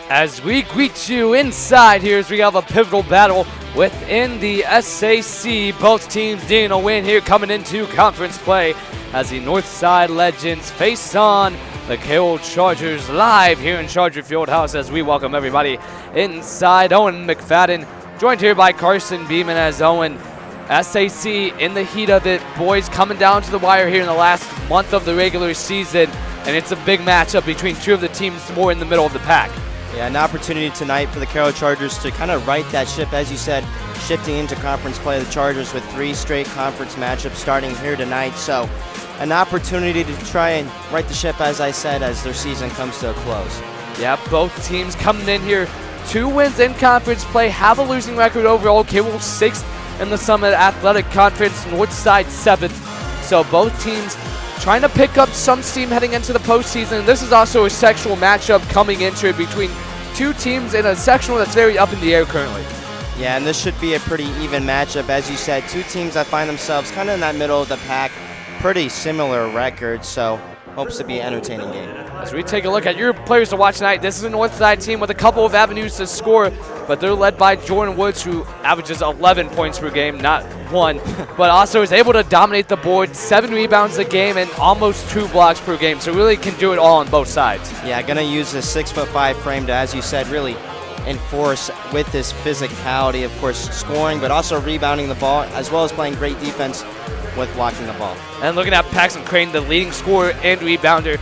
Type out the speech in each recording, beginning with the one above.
As we greet you inside here as we have a pivotal battle within the SAC. Both teams needing a win here coming into conference play as the Northside Legends face on the Carroll Chargers live here in Charger Fieldhouse as we welcome everybody inside. Owen McFadden joined here by Carson Beeman as Owen. SAC in the heat of it. Boys coming down to the wire here in the last month of the regular season, and it's a big matchup between two of the teams more in the middle of the pack. Yeah, an opportunity tonight for the Carroll Chargers to kind of right that ship, as you said, shifting into conference play. The Chargers with 3 straight conference matchups starting here tonight. So an opportunity to try and right the ship, as I said, as their season comes to a close. Yeah, both teams coming in here. 2 wins in conference play, have a losing record overall. Carroll 6th in the Summit Athletic Conference, Northside 7th. So both teams trying to pick up some steam heading into the postseason. This is also a sectional matchup coming into it between 2 teams in a sectional that's very up in the air currently. Yeah, and this should be a pretty even matchup. As you said, 2 teams that find themselves kind of in that middle of the pack. Pretty similar records, so hopes to be an entertaining game. As we take a look at your players to watch tonight, this is a Northside team with a couple of avenues to score, but they're led by Jordan Woods, who averages 11 points per game, not 1, but also is able to dominate the board, 7 rebounds a game and almost 2 blocks per game, so really can do it all on both sides. Yeah, going to use the 6'5" frame to, as you said, really enforce with this physicality, of course, scoring, but also rebounding the ball, as well as playing great defense with blocking the ball. And looking at Paxton Crane, the leading scorer and rebounder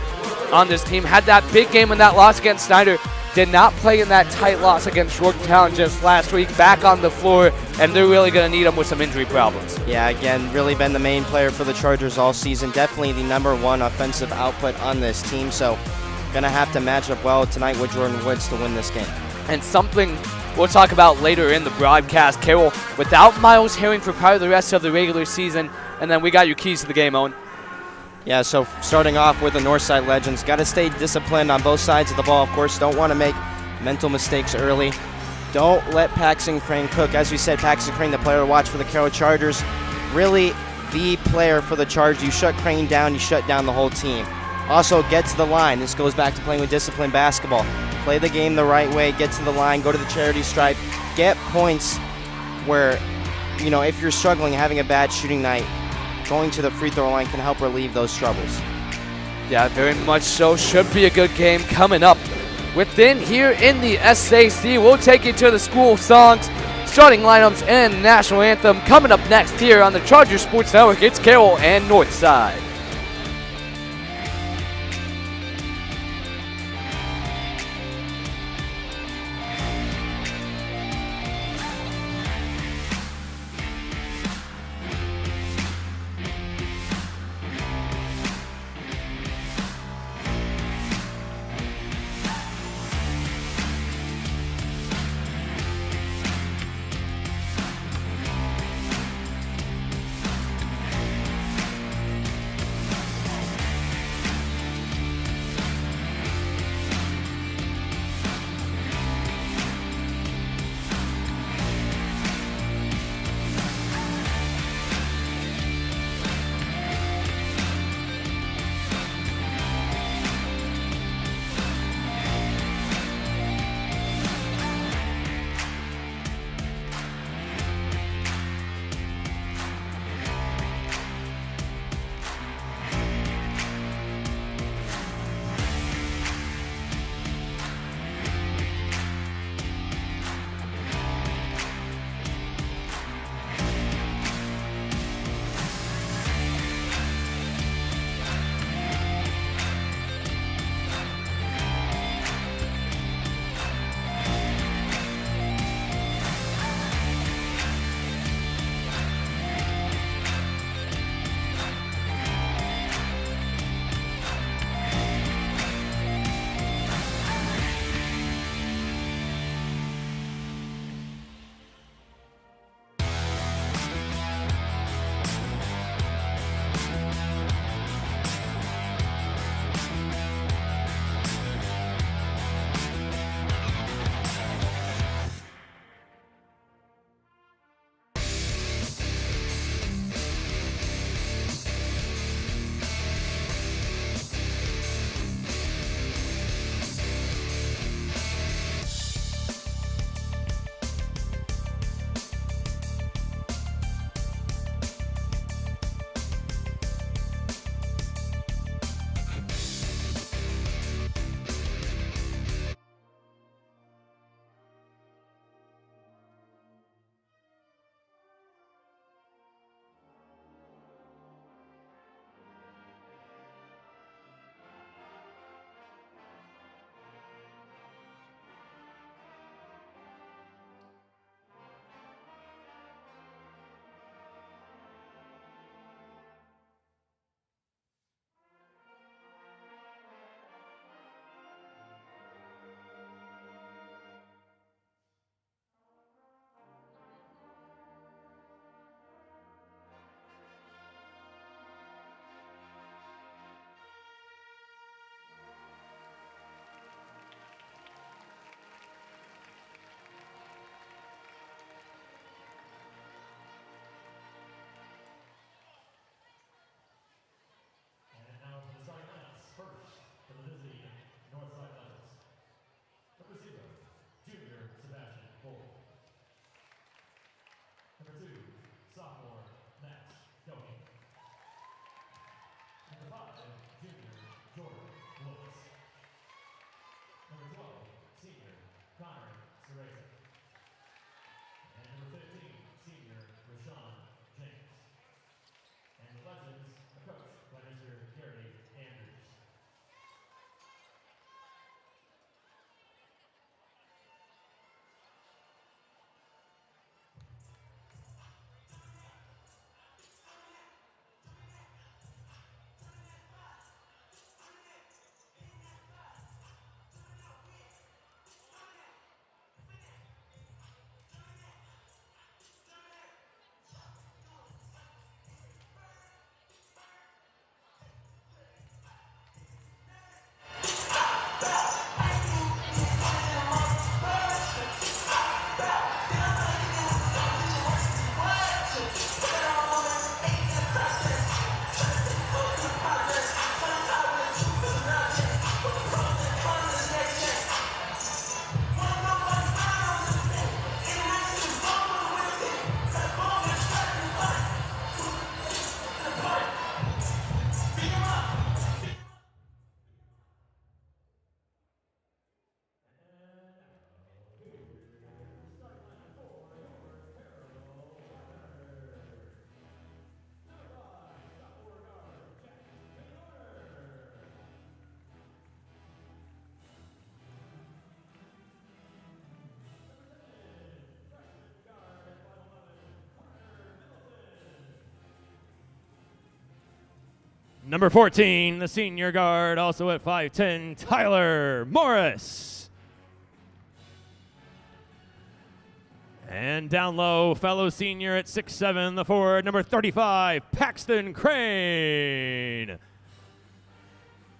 on this team, had that big game in that loss against Snyder, did not play in that tight loss against Yorktown just last week, back on the floor, and they're really going to need him with some injury problems. Yeah, again, really been the main player for the Chargers all season, definitely the #1 offensive output on this team, so going to have to match up well tonight with Jordan Woods to win this game. And something we'll talk about later in the broadcast, Carroll without Miles Herring for part of the rest of the regular season, and then we got your keys to the game, Owen. Yeah, so starting off with the Northside Legends, got to stay disciplined on both sides of the ball. Of course, don't want to make mental mistakes early. Don't let Paxton Crane cook. As we said, Paxton Crane, the player to watch for the Carroll Chargers, really the player for the Chargers. You shut Crane down, you shut down the whole team. Also, get to the line. This goes back to playing with disciplined basketball. Play the game the right way, get to the line, go to the charity stripe, get points where, you know, if you're struggling, having a bad shooting night, going to the free throw line can help relieve those troubles. Yeah, very much so. Should be a good game coming up. Within here in the SAC, we'll take you to the school songs, starting lineups, and national anthem coming up next here on the Charger Sports Network. It's Carroll and Northside. Number 14, the senior guard, also at 5'10", Tyler Morris. And down low, fellow senior at 6'7", the forward, number 35, Paxton Crane.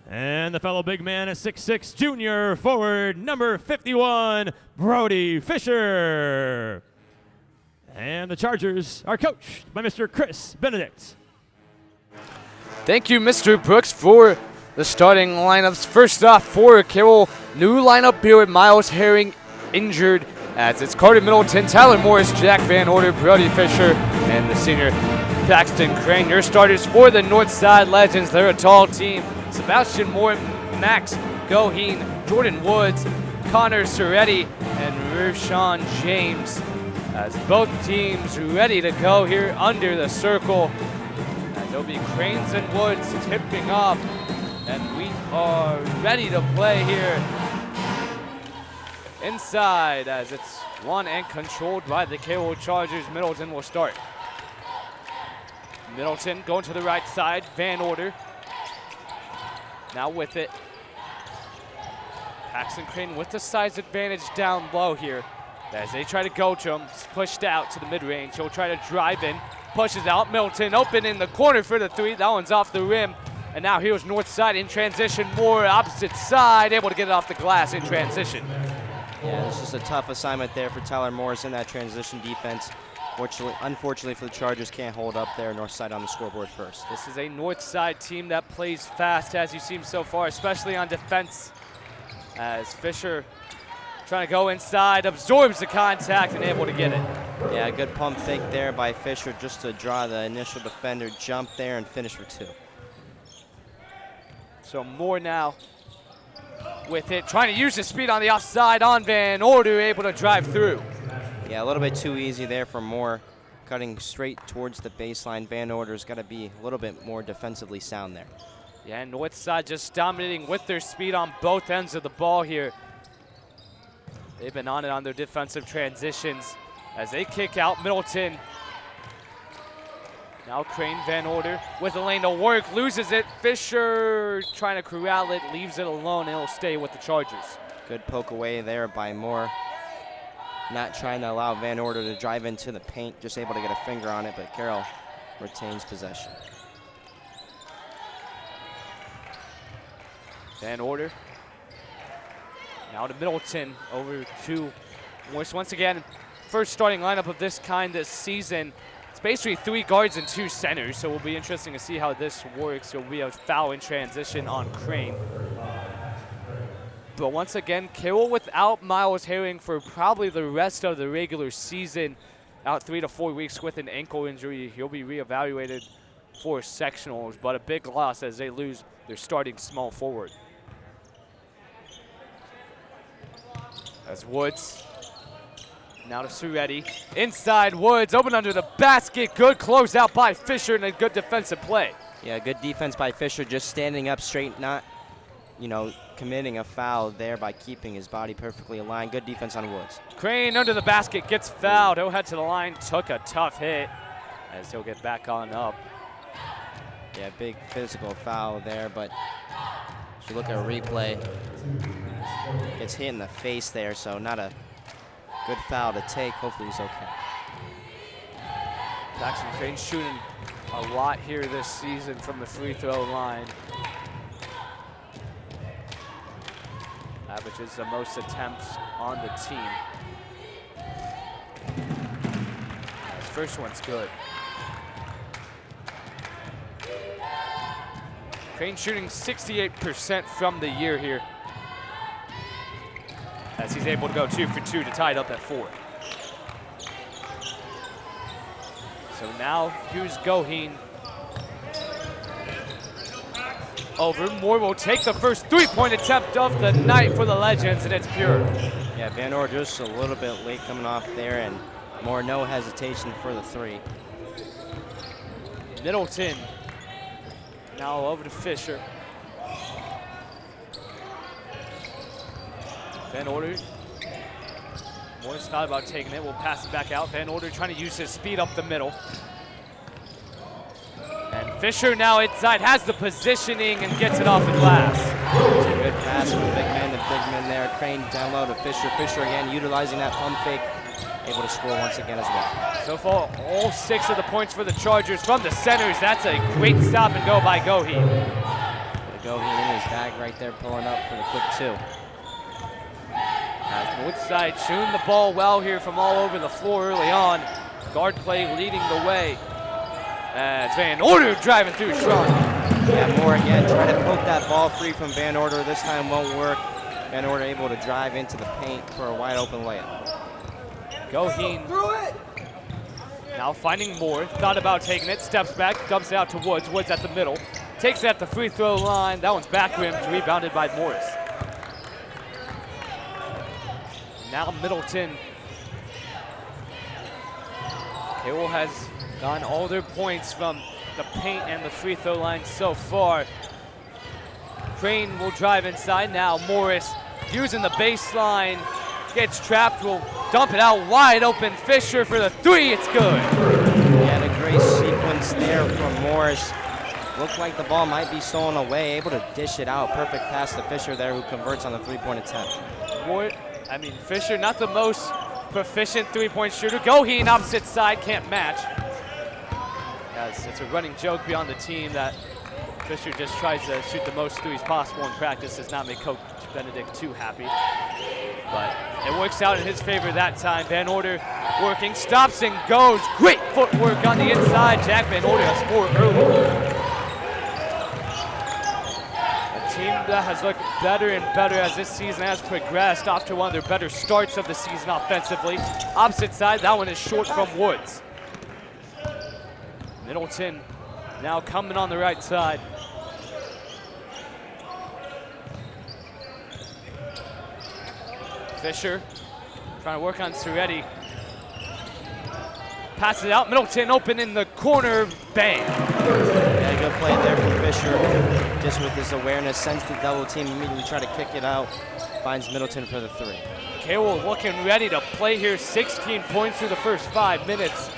And the fellow big man at 6'6", junior forward, number 51, Brody Fisher. And the Chargers are coached by Mr. Chris Benedict. Thank you, Mr. Brooks, for the starting lineups. First off, for Carroll, new lineup here with Miles Herring injured, as it's Carter Middleton, Tyler Morris, Jack Van Order, Brody Fisher, and the senior Paxton Crane. Your starters for the Northside Legends. They're a tall team. Sebastian Moore, Max Goheen, Jordan Woods, Connor Soretti, and Rushawn James. As both teams ready to go here under the circle. There'll be Cranes and Woods tipping off, and we are ready to play here inside as it's won and controlled by the Carroll Chargers. Middleton will start. Middleton going to the right side, Van Order. Now with it. Paxton Crane with the size advantage down low here. As they try to go to him, he's pushed out to the mid-range. He'll try to drive in. Pushes out, Middleton open in the corner for the three. That one's off the rim. And now here's north side in transition, more opposite side, able to get it off the glass in transition. Yeah, this is a tough assignment there for Tyler Morris in that transition defense. Unfortunately for the Chargers, can't hold up there. North side on the scoreboard first. This is a north side team that plays fast, as you've seen so far, especially on defense. As Fisher trying to go inside, absorbs the contact and able to get it. Yeah, good pump fake there by Fisher just to draw the initial defender, jump there and finish for two. So Moore now with it, trying to use his speed on the offside on Van Order, able to drive through. Yeah, a little bit too easy there for Moore, cutting straight towards the baseline. Van Order's got to be a little bit more defensively sound there. Yeah, north side just dominating with their speed on both ends of the ball here. They've been on it on their defensive transitions as they kick out Middleton. Now Crane, Van Order with a lane to work, loses it. Fisher trying to corral it, leaves it alone, and it'll stay with the Chargers. Good poke away there by Moore. Not trying to allow Van Order to drive into the paint, just able to get a finger on it, but Carroll retains possession. Van Order. Now to Middleton, over to Morris once again. First starting lineup of this kind this season. It's basically 3 guards and 2 centers, so it will be interesting to see how this works. There will be a foul in transition on Crane. But once again, Carroll without Miles Herring for probably the rest of the regular season. Out 3 to 4 weeks with an ankle injury. He'll be reevaluated for sectionals, but a big loss as they lose their starting small forward. As Woods, now to Soretti. Inside Woods, open under the basket. Good closeout by Fisher and a good defensive play. Yeah, good defense by Fisher, just standing up straight, not, committing a foul there by keeping his body perfectly aligned. Good defense on Woods. Crane under the basket, gets fouled. He'll head to the line, took a tough hit as he'll get back on up. Yeah, big physical foul there, but if you look at a replay, gets hit in the face there, so not a good foul to take. Hopefully he's okay. Paxton Crane shooting a lot here this season from the free throw line. Averages the most attempts on the team. His first one's good. Crane shooting 68% from the year here, as he's able to go 2 for 2 to tie it up at 4. So now here's Goheen. Over, Moore will take the first 3-point attempt of the night for the Legends, and it's pure. Yeah, Van Order just a little bit late coming off there, and Moore no hesitation for the 3. Middleton now over to Fisher. Van Order. Morris thought about taking it. We'll pass it back out. Van Order trying to use his speed up the middle. And Fisher now inside, has the positioning and gets it off the glass. It's a good pass from big man to big man there. Crane down low to Fisher. Fisher again utilizing that pump fake. Able to score once again as well. So far, all 6 of the points for the Chargers from the centers. That's a great stop and go by Goheen. Goheen in his bag right there, pulling up for the quick 2. As Woodside chewing the ball well here from all over the floor early on. Guard play leading the way. As Van Order driving through strong. Yeah, Moore again trying to poke that ball free from Van Order. This time won't work. Van Order able to drive into the paint for a wide open layup. Goheen now finding Moore, thought about taking it, steps back, dumps it out to Woods. Woods at the middle, takes it at the free throw line. That one's back rimmed, rebounded by Morris. Now Middleton. Carroll has gotten all their points from the paint and the free throw line so far. Crane will drive inside now. Morris using the baseline, gets trapped, will dump it out wide open. Fisher for the 3, it's good. Yeah, a great sequence there from Morris. Looked like the ball might be stolen away, able to dish it out. Perfect pass to Fisher there, who converts on the 3-point attempt. Fisher not the most proficient 3-point shooter. Goheen opposite side, can't match. As it's a running joke beyond the team that Fisher just tries to shoot the most threes possible in practice. Does not make Coach Benedict too happy. But it works out in his favor that time. Van Order working, stops and goes. Great footwork on the inside. Jack Van Order has scored early. A team that has looked better and better as this season has progressed, off to one of their better starts of the season offensively. Opposite side, that one is short from Woods. Middleton now coming on the right side. Fisher trying to work on Suretti. Passes it out, Middleton open in the corner, bang. Yeah, good play there from Fisher. Just with his awareness, sends the double team, immediately try to kick it out. Finds Middleton for the 3. Carroll looking ready to play here, 16 points through the first 5 minutes.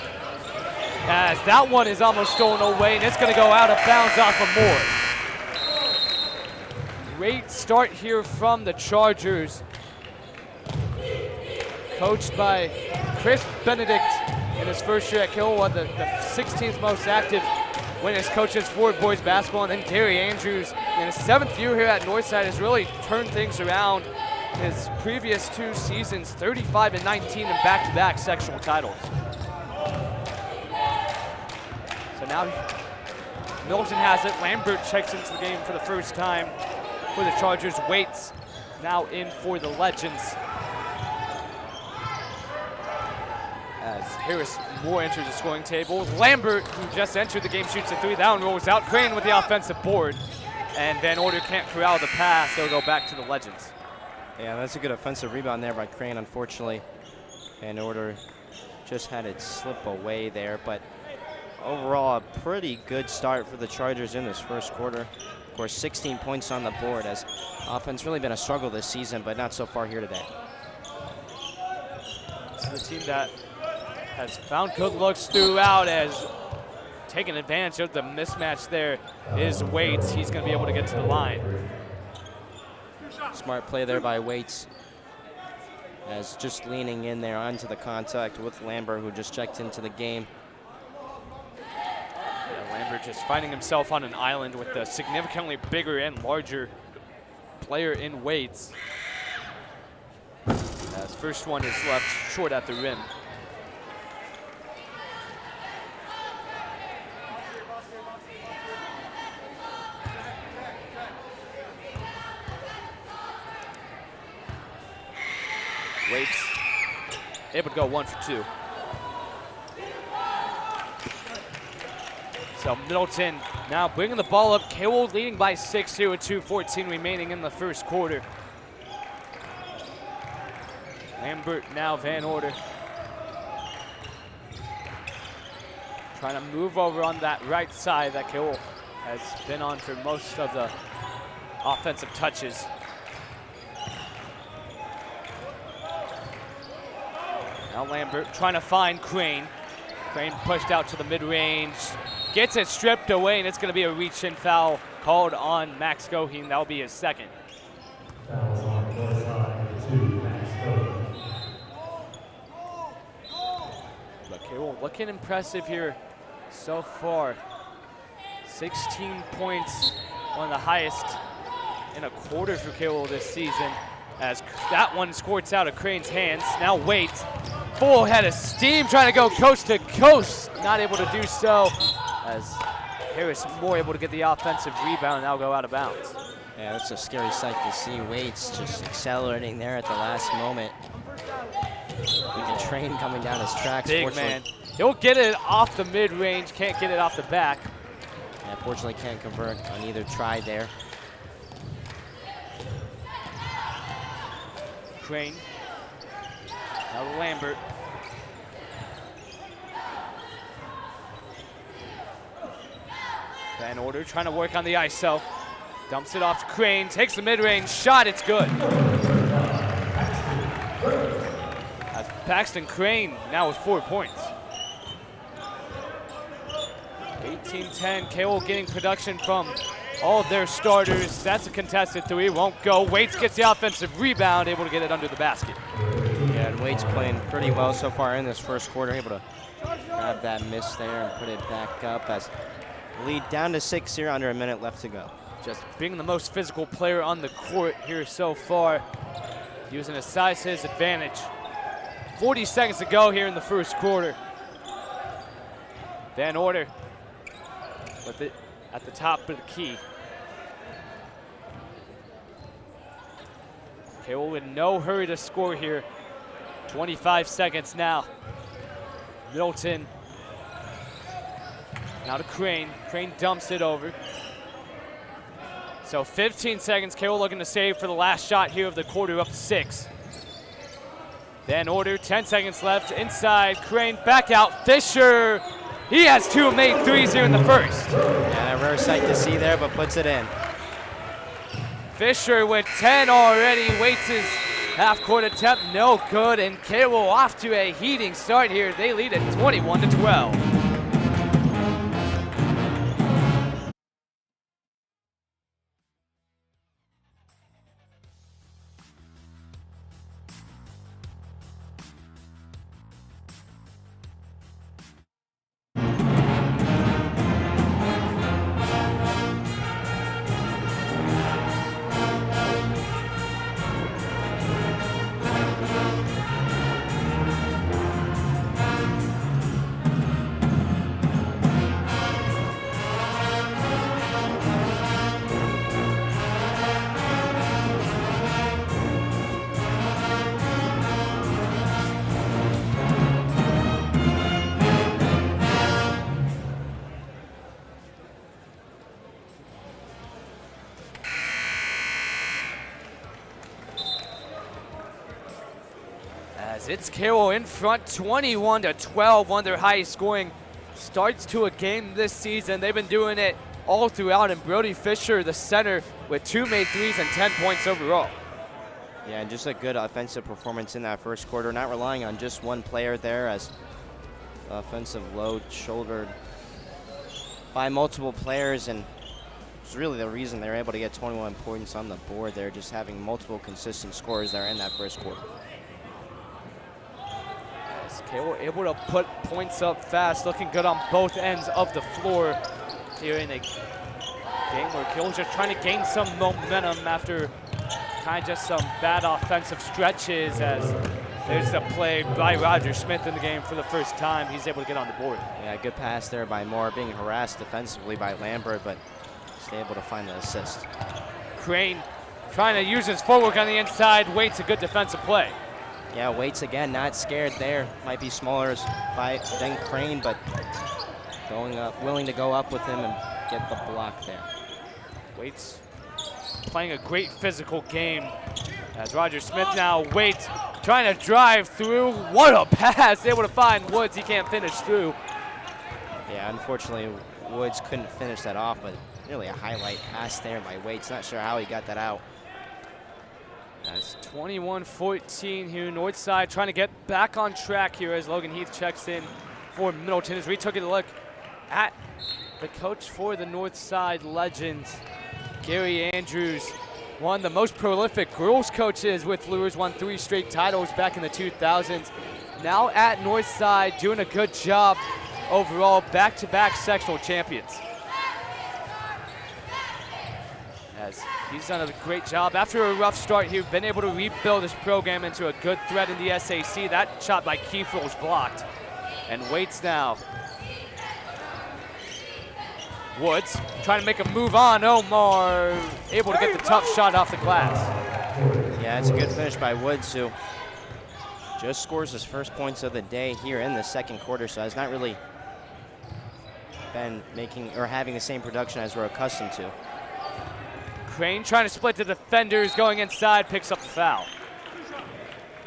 As that one is almost stolen away, and it's gonna go out of bounds off of Moore. Great start here from the Chargers. Coached by Chris Benedict in his first year at Carroll, the 16th most active when his coaches for boys basketball, and then Gary Andrews in his 7th year here at Northside has really turned things around. His previous 2 seasons, 35 and 19 in back-to-back sectional titles. So now Middleton has it. Lambert checks into the game for the first time for the Chargers. Waits now in for the Legends. As Harris Moore enters the scoring table. Lambert, who just entered the game, shoots a 3. That one rolls out. Crane with the offensive board. And Van Order can't corral the pass. They'll go back to the Legends. Yeah, that's a good offensive rebound there by Crane, unfortunately. Van Order just had it slip away there, but overall, a pretty good start for the Chargers in this first quarter. Of course, 16 points on the board, as offense really been a struggle this season, but not so far here today. This is a team that has found good looks throughout, as taking advantage of the mismatch there is Waits. He's going to be able to get to the line. Smart play there by Waits, as just leaning in there onto the contact with Lambert, who just checked into the game. Yeah, Lambert just finding himself on an island with a significantly bigger and larger player in Waits. As first one is left short at the rim. Waits able to go 1 for 2. So Middleton now bringing the ball up. Carroll leading by 6 here with 2:14 remaining in the first quarter. Lambert now Van Order. Trying to move over on that right side that Carroll has been on for most of the offensive touches. Now Lambert trying to find Crane. Crane pushed out to the mid-range. gets it stripped away, and it's going to be a reach-in foul called on Max Goheen. That'll be his second. Fouls on north side, 2, Max Goheen. Look, Carroll looking impressive here so far. 16 points, one of the highest in a quarter for Carroll this season, as that one squirts out of Crane's hands. Now Waits, full head of steam, trying to go coast to coast. Not able to do so, as Harris more able to get the offensive rebound and now go out of bounds. Yeah, that's a scary sight to see. Waits just accelerating there at the last moment. With the train coming down his tracks. Big man. He'll get it off the mid-range, can't get it off the back. Yeah, fortunately can't convert on either try there. Crane. Now Lambert. Van Order trying to work on the ISO. Dumps it off to Crane, takes the mid-range shot, it's good. As Paxton Crane now with 4 points. 18-10, Carroll getting production from all of their starters. That's a contested three, won't go. Waits gets the offensive rebound, able to get it under the basket. Yeah, and Waits playing pretty well so far in this first quarter, able to grab that miss there and put it back up as lead down to 6 here, under a minute left to go. Just being the most physical player on the court here so far, using his size to his advantage. 40 seconds to go here in the first quarter. Van Order with it at the top of the key. Carroll in no hurry to score here. 25 seconds now. Middleton. Now to Crane. Crane dumps it over. So 15 seconds. Carroll looking to save for the last shot here of the quarter, up to 6. Van Order, 10 seconds left. Inside, Crane back out. Fisher. He has 2 made threes here in the first. Yeah, a rare sight to see there, but puts it in. Fisher with 10 already. Waits his half-court attempt, no good. And Carroll off to a heating start here. They lead at 21-12. It's Carroll in front, 21-12, one of their highest scoring starts to a game this season. They've been doing it all throughout, and Brody Fisher, the center, with 2 made threes and 10 points overall. Yeah, and just a good offensive performance in that first quarter, not relying on just one player there, as the offensive load shouldered by multiple players, and it's really the reason they're able to get 21 points on the board there, just having multiple consistent scorers there in that first quarter. Carroll able to put points up fast, looking good on both ends of the floor here in a game where Carroll's just trying to gain some momentum after kind of just some bad offensive stretches, as there's a play by Roger Smith in the game for the first time. He's able to get on the board. Yeah, good pass there by Moore, being harassed defensively by Lambert, but he's able to find the assist. Crane trying to use his footwork on the inside, Waits a good defensive play. Yeah, Waits again, not scared there. Might be smaller than Crane, but going up, willing to go up with him and get the block there. Waits playing a great physical game, as Roger Smith now Waits trying to drive through. What a pass, able to find Woods. He can't finish through. Yeah, unfortunately, Woods couldn't finish that off, but really a highlight pass there by Waits. Not sure how he got that out. That's 21-14 here, Northside trying to get back on track here as Logan Heath checks in for Middleton, as we took a look at the coach for the Northside Legends, Gary Andrews, one of the most prolific girls coaches with Lures, won 3 straight titles back in the 2000s. Now at Northside, doing a good job overall, back-to-back sectional champions. As he's done a great job. After a rough start, he's been able to rebuild his program into a good threat in the SAC. That shot by Kiefer was blocked. And waits now. Woods trying to make a move on. Omar able to get the tough shot off the glass. Yeah, it's a good finish by Woods, who just scores his first points of the day here in the second quarter, so has not really been making or having the same production as we're accustomed to. Crane trying to split the defenders, going inside, picks up the foul.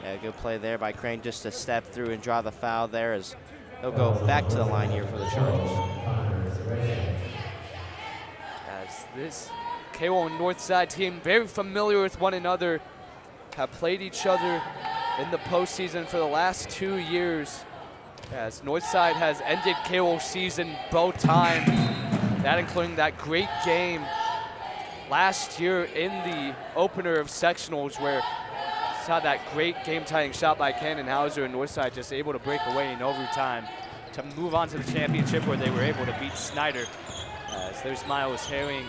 Yeah, good play there by Crane just to step through and draw the foul there, as he'll go back to the line here for the Chargers. As this Carroll and Northside team, very familiar with one another, have played each other in the postseason for the last 2 years. As Northside has ended Carroll's season both times, that including that great game last year in the opener of sectionals where saw that great game-tying shot by Cannon Hauser, and Northside just able to break away in overtime to move on to the championship where they were able to beat Snyder. As there's Miles Herring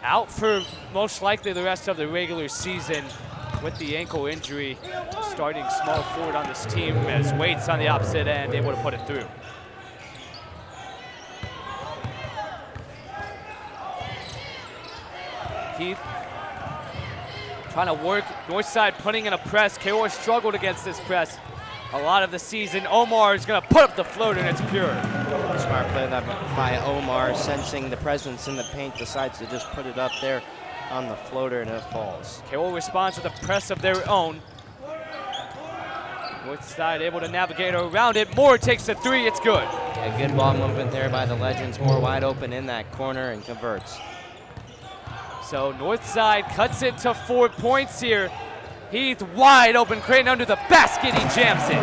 out for most likely the rest of the regular season with the ankle injury. Starting small forward on this team as Waits on the opposite end, able to put it through. Keith trying to work, Northside putting in a press. Carroll has struggled against this press a lot of the season. Omar is going to put up the floater, and it's pure. Smart play by Omar, sensing the presence in the paint, decides to just put it up there on the floater, and it falls. Carroll responds with a press of their own. Northside able to navigate around it. Moore takes the 3, it's good. A good ball movement there by the Legends. Moore wide open in that corner and converts. So Northside cuts it to 4 points here. Heath wide open, Crane under the basket, he jams it.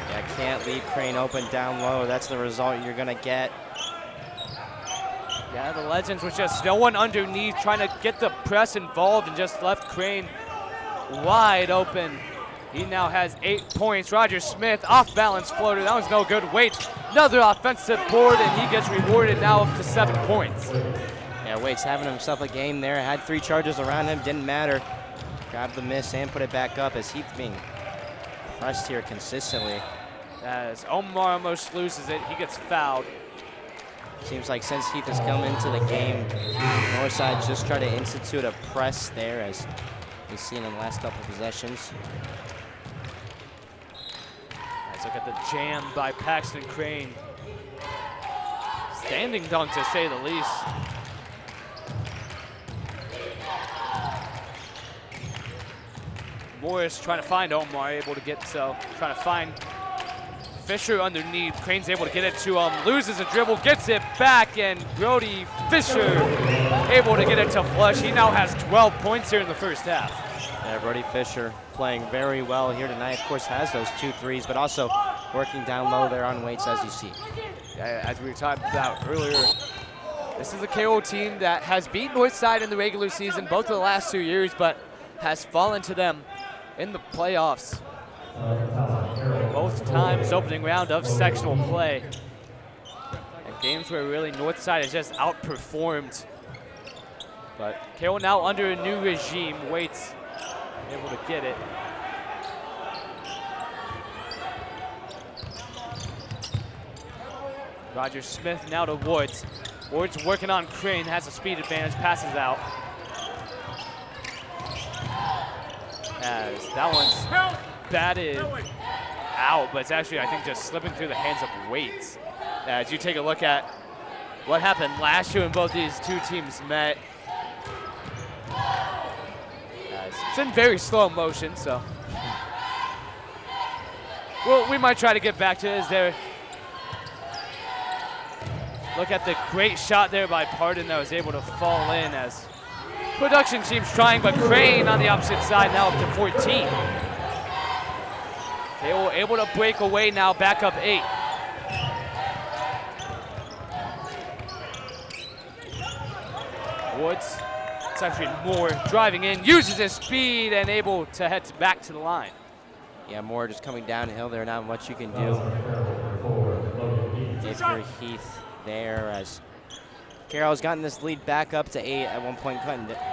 Yeah, can't leave Crane open down low. That's the result you're gonna get. Yeah, the Legends was just no one underneath, trying to get the press involved and just left Crane wide open. He now has 8 points. Roger Smith, off balance floater, that was no good. Waits, another offensive board, and he gets rewarded now up to 7 points. Yeah, Waits having himself a game there. Had 3 charges around him, didn't matter. Grabbed the miss and put it back up as Heath being pressed here consistently. As Omar almost loses it, he gets fouled. Seems like since Heath has come into the game, Northside just tried to institute a press there, as we've seen in the last couple possessions. Let's look at the jam by Paxton Crane. Standing dunk, to say the least. Morris trying to find Omar, able to get so. Trying to find Fisher underneath. Crane's able to get it to him, loses a dribble, gets it back, and Brody Fisher able to get it to Flush. He now has 12 points here in the first half. Yeah, Brody Fisher playing very well here tonight. Of course, has those 2 threes, but also working down low there on Waits, as you see. Yeah, as we were talking about earlier, this is a Carroll team that has beat Northside in the regular season both of the last 2 years, but has fallen to them in the playoffs. Both times opening round of sectional play. And games where really Northside has just outperformed. But Carroll now under a new regime. Waits able to get it. Roger Smith now to Woods. Woods working on Crane, has a speed advantage, passes out. As that one's batted out, but it's actually, I think, just slipping through the hands of Waits. As you take a look at what happened last year when both these 2 teams met. It's in very slow motion, so. Well, we might try to get back to it. Is there? Look at the great shot there by Pardon that was able to fall in, as production team's trying, but Crane on the opposite side now up to 14. They were able to break away now, back up 8. Woods. It's actually Moore driving in, uses his speed, and able to head back to the line. Yeah, Moore just coming downhill there, not much you can do if you're Heath there, as Carroll's gotten this lead back up to 8, at one point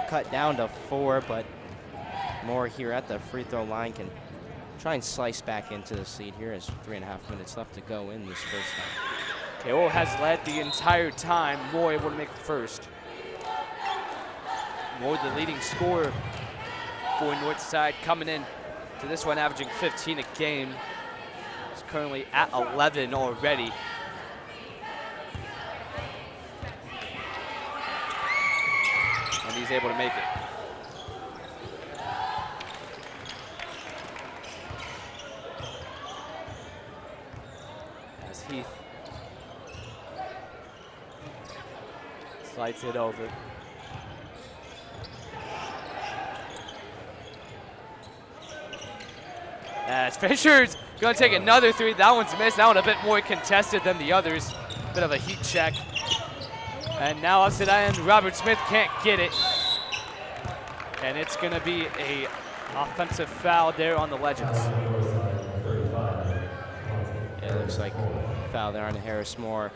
cut down to 4, but Moore here at the free throw line can try and slice back into this lead here as 3.5 minutes left to go in this first half. Carroll has led the entire time. Moore able to make the first. Moore, the leading scorer for Northside, coming in to this one, averaging 15 a game. He's currently at 11 already. And he's able to make it. As Heath slides it over. As Fisher's going to take another three. That one's missed. That one a bit more contested than the others. Bit of a heat check. And now opposite end, Robert Smith can't get it. And it's going to be a offensive foul there on the Legends. Yeah, it looks like a foul there on Harris Moore.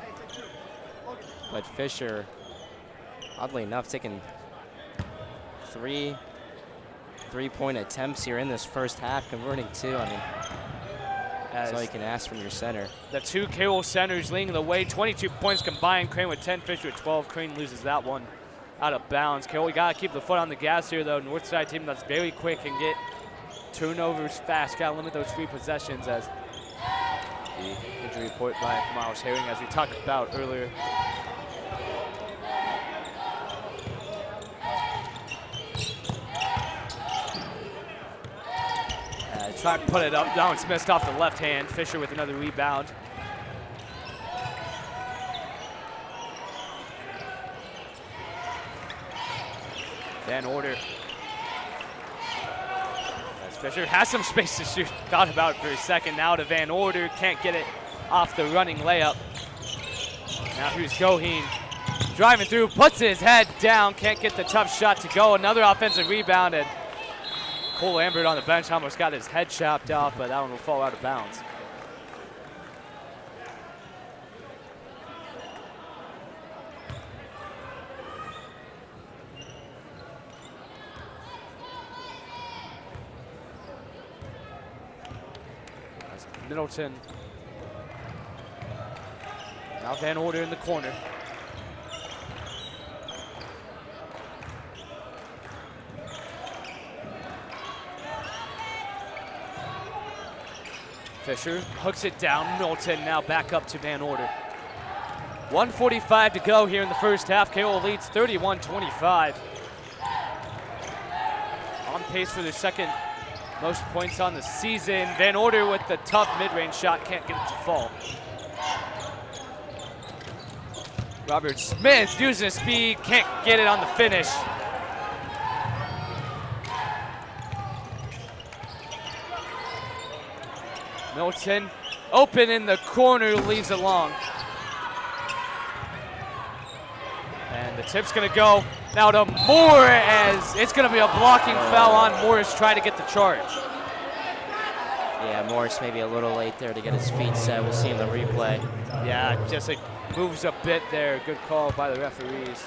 But Fisher, oddly enough, taking three-point attempts here in this first half, converting 2. I mean, that's all you can ask from your center. The two Carroll centers leading the way, 22 points combined. Crane with 10, Fisher with 12. Crane loses that one out of bounds. Carroll, we got to keep the foot on the gas here, though. Northside team that's very quick and get turnovers fast. Got to limit those 3 possessions, as the injury report by Miles Herring, as we talked about earlier. Try to put it up. That one's missed off the left hand. Fisher with another rebound. Van Order. As Fisher has some space to shoot. Thought about it for a second. Now to Van Order. Can't get it off the running layup. Now here's Goheen. Driving through. Puts his head down. Can't get the tough shot to go. Another offensive rebound. And Cole Lambert on the bench almost got his head chopped off, but that one will fall out of bounds. That's Middleton. Now Van Order in the corner. Fisher hooks it down. Middleton now back up to Van Order. 1:45 to go here in the first half. Carroll leads 31-25. On pace for their second most points on the season. Van Order with the tough mid-range shot. Can't get it to fall. Robert Smith using his speed. Can't get it on the finish. Middleton open in the corner, leaves it long. And the tip's gonna go now to Moore, as it's gonna be a blocking foul on Morris trying to get the charge. Yeah, Morris maybe a little late there to get his feet set. We'll see in the replay. Yeah, just like moves a bit there. Good call by the referees.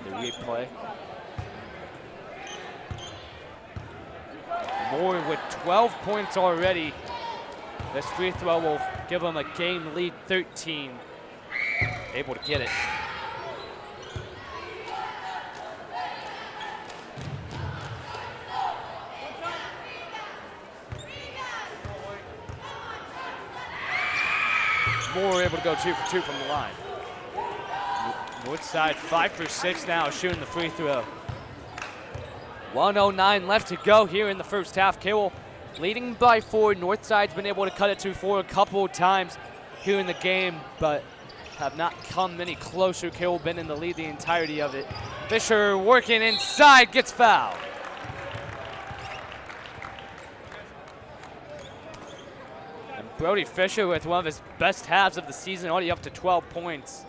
The replay. Moore with 12 points already. This free throw will give them a game lead, 13. Able to get it. Moore able to go 2 for 2 from the line. Northside 5 for 6 now, shooting the free throw. 1:09 left to go here in the first half. Carroll leading by 4. Northside's been able to cut it to 4 a couple of times here in the game, but have not come any closer. Carroll been in the lead the entirety of it. Fisher working inside, gets fouled. And Brody Fisher with one of his best halves of the season, already up to 12 points.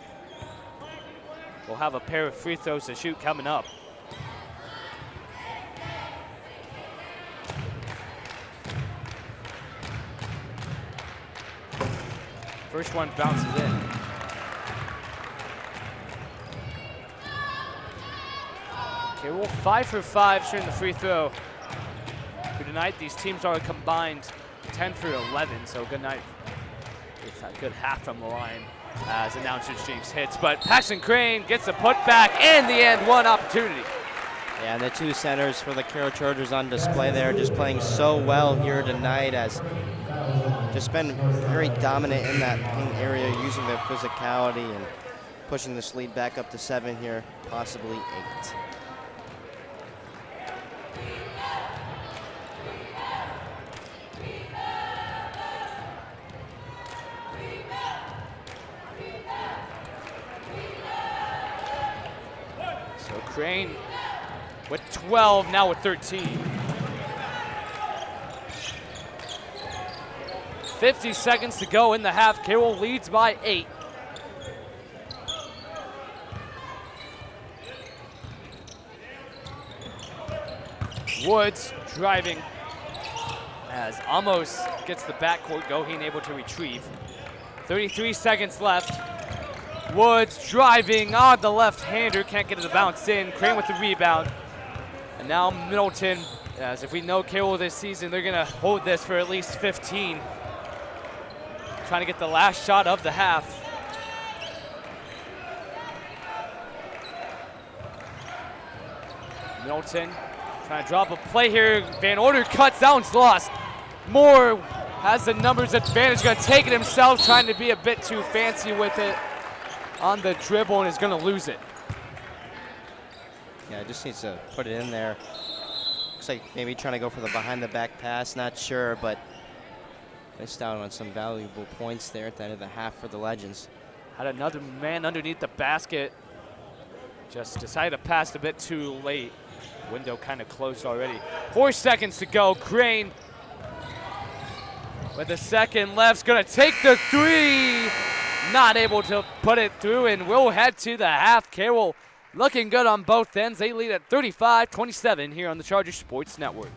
will have a pair of free throws to shoot coming up. First one bounces in. Carroll 5 for 5 shooting the free throw. For tonight, these teams are combined 10 for 11, so good night. It's a good half from the line as announcer Jinx hits, but Paxton Crane gets a putback and the end one opportunity. Yeah, and the two centers for the Carroll Chargers on display there, just playing so well here tonight, as just been very dominant in that paint area, using their physicality and pushing this lead back up to 7 here, possibly 8. So Crane with 12, now with 13. 50 seconds to go in the half. Carroll leads by 8. Woods driving as almost gets the backcourt. Goheen able to retrieve. 33 seconds left. Woods driving on the left-hander, can't get it to bounce in. Crane with the rebound. And now Middleton, as if we know Carroll this season, they're gonna hold this for at least 15. Trying to get the last shot of the half. Middleton trying to drop a play here. Van Order cuts out and's lost. Moore has the numbers advantage, gonna take it himself, trying to be a bit too fancy with it on the dribble and is gonna lose it. Yeah, just needs to put it in there. Looks like maybe trying to go for the behind the back pass, not sure, but missed out on some valuable points there at the end of the half for the Legends. Had another man underneath the basket. Just decided to pass a bit too late. Window kind of closed already. 4 seconds to go. Crane with a second left, gonna take the 3. Not able to put it through, and we'll head to the half. Carroll looking good on both ends. They lead at 35-27 here on the Charger Sports Network.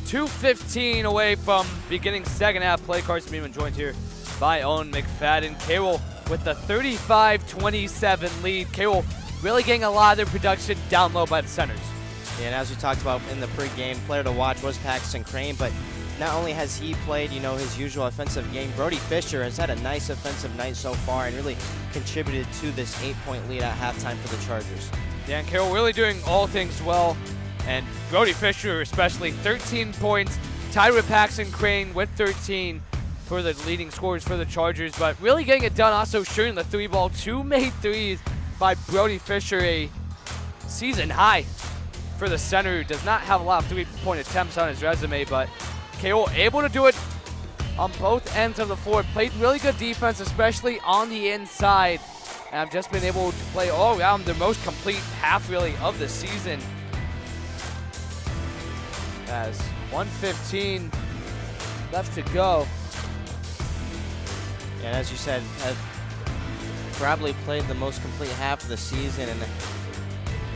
2:15 away from beginning second half play. Carson Beeman joined here by Owen McFadden. Carroll with the 35-27 lead. Carroll really getting a lot of their production down low by the centers. Yeah, and as we talked about in the pregame, player to watch was Paxton Crane, but not only has he played, his usual offensive game, Brody Fisher has had a nice offensive night so far and really contributed to this 8-point lead at halftime for the Chargers. Yeah, and Carroll really doing all things well, and Brody Fisher especially, 13 points, tied with Paxton Crane with 13 for the leading scorers for the Chargers, but really getting it done, also shooting the three ball. 2 made threes by Brody Fisher, a season high for the center, who does not have a lot of three-point attempts on his resume, but Carroll able to do it on both ends of the floor. Played really good defense, especially on the inside, and have just been able to play all around their most complete half, really, of the season. As 1:15 left to go. And as you said, have probably played the most complete half of the season, and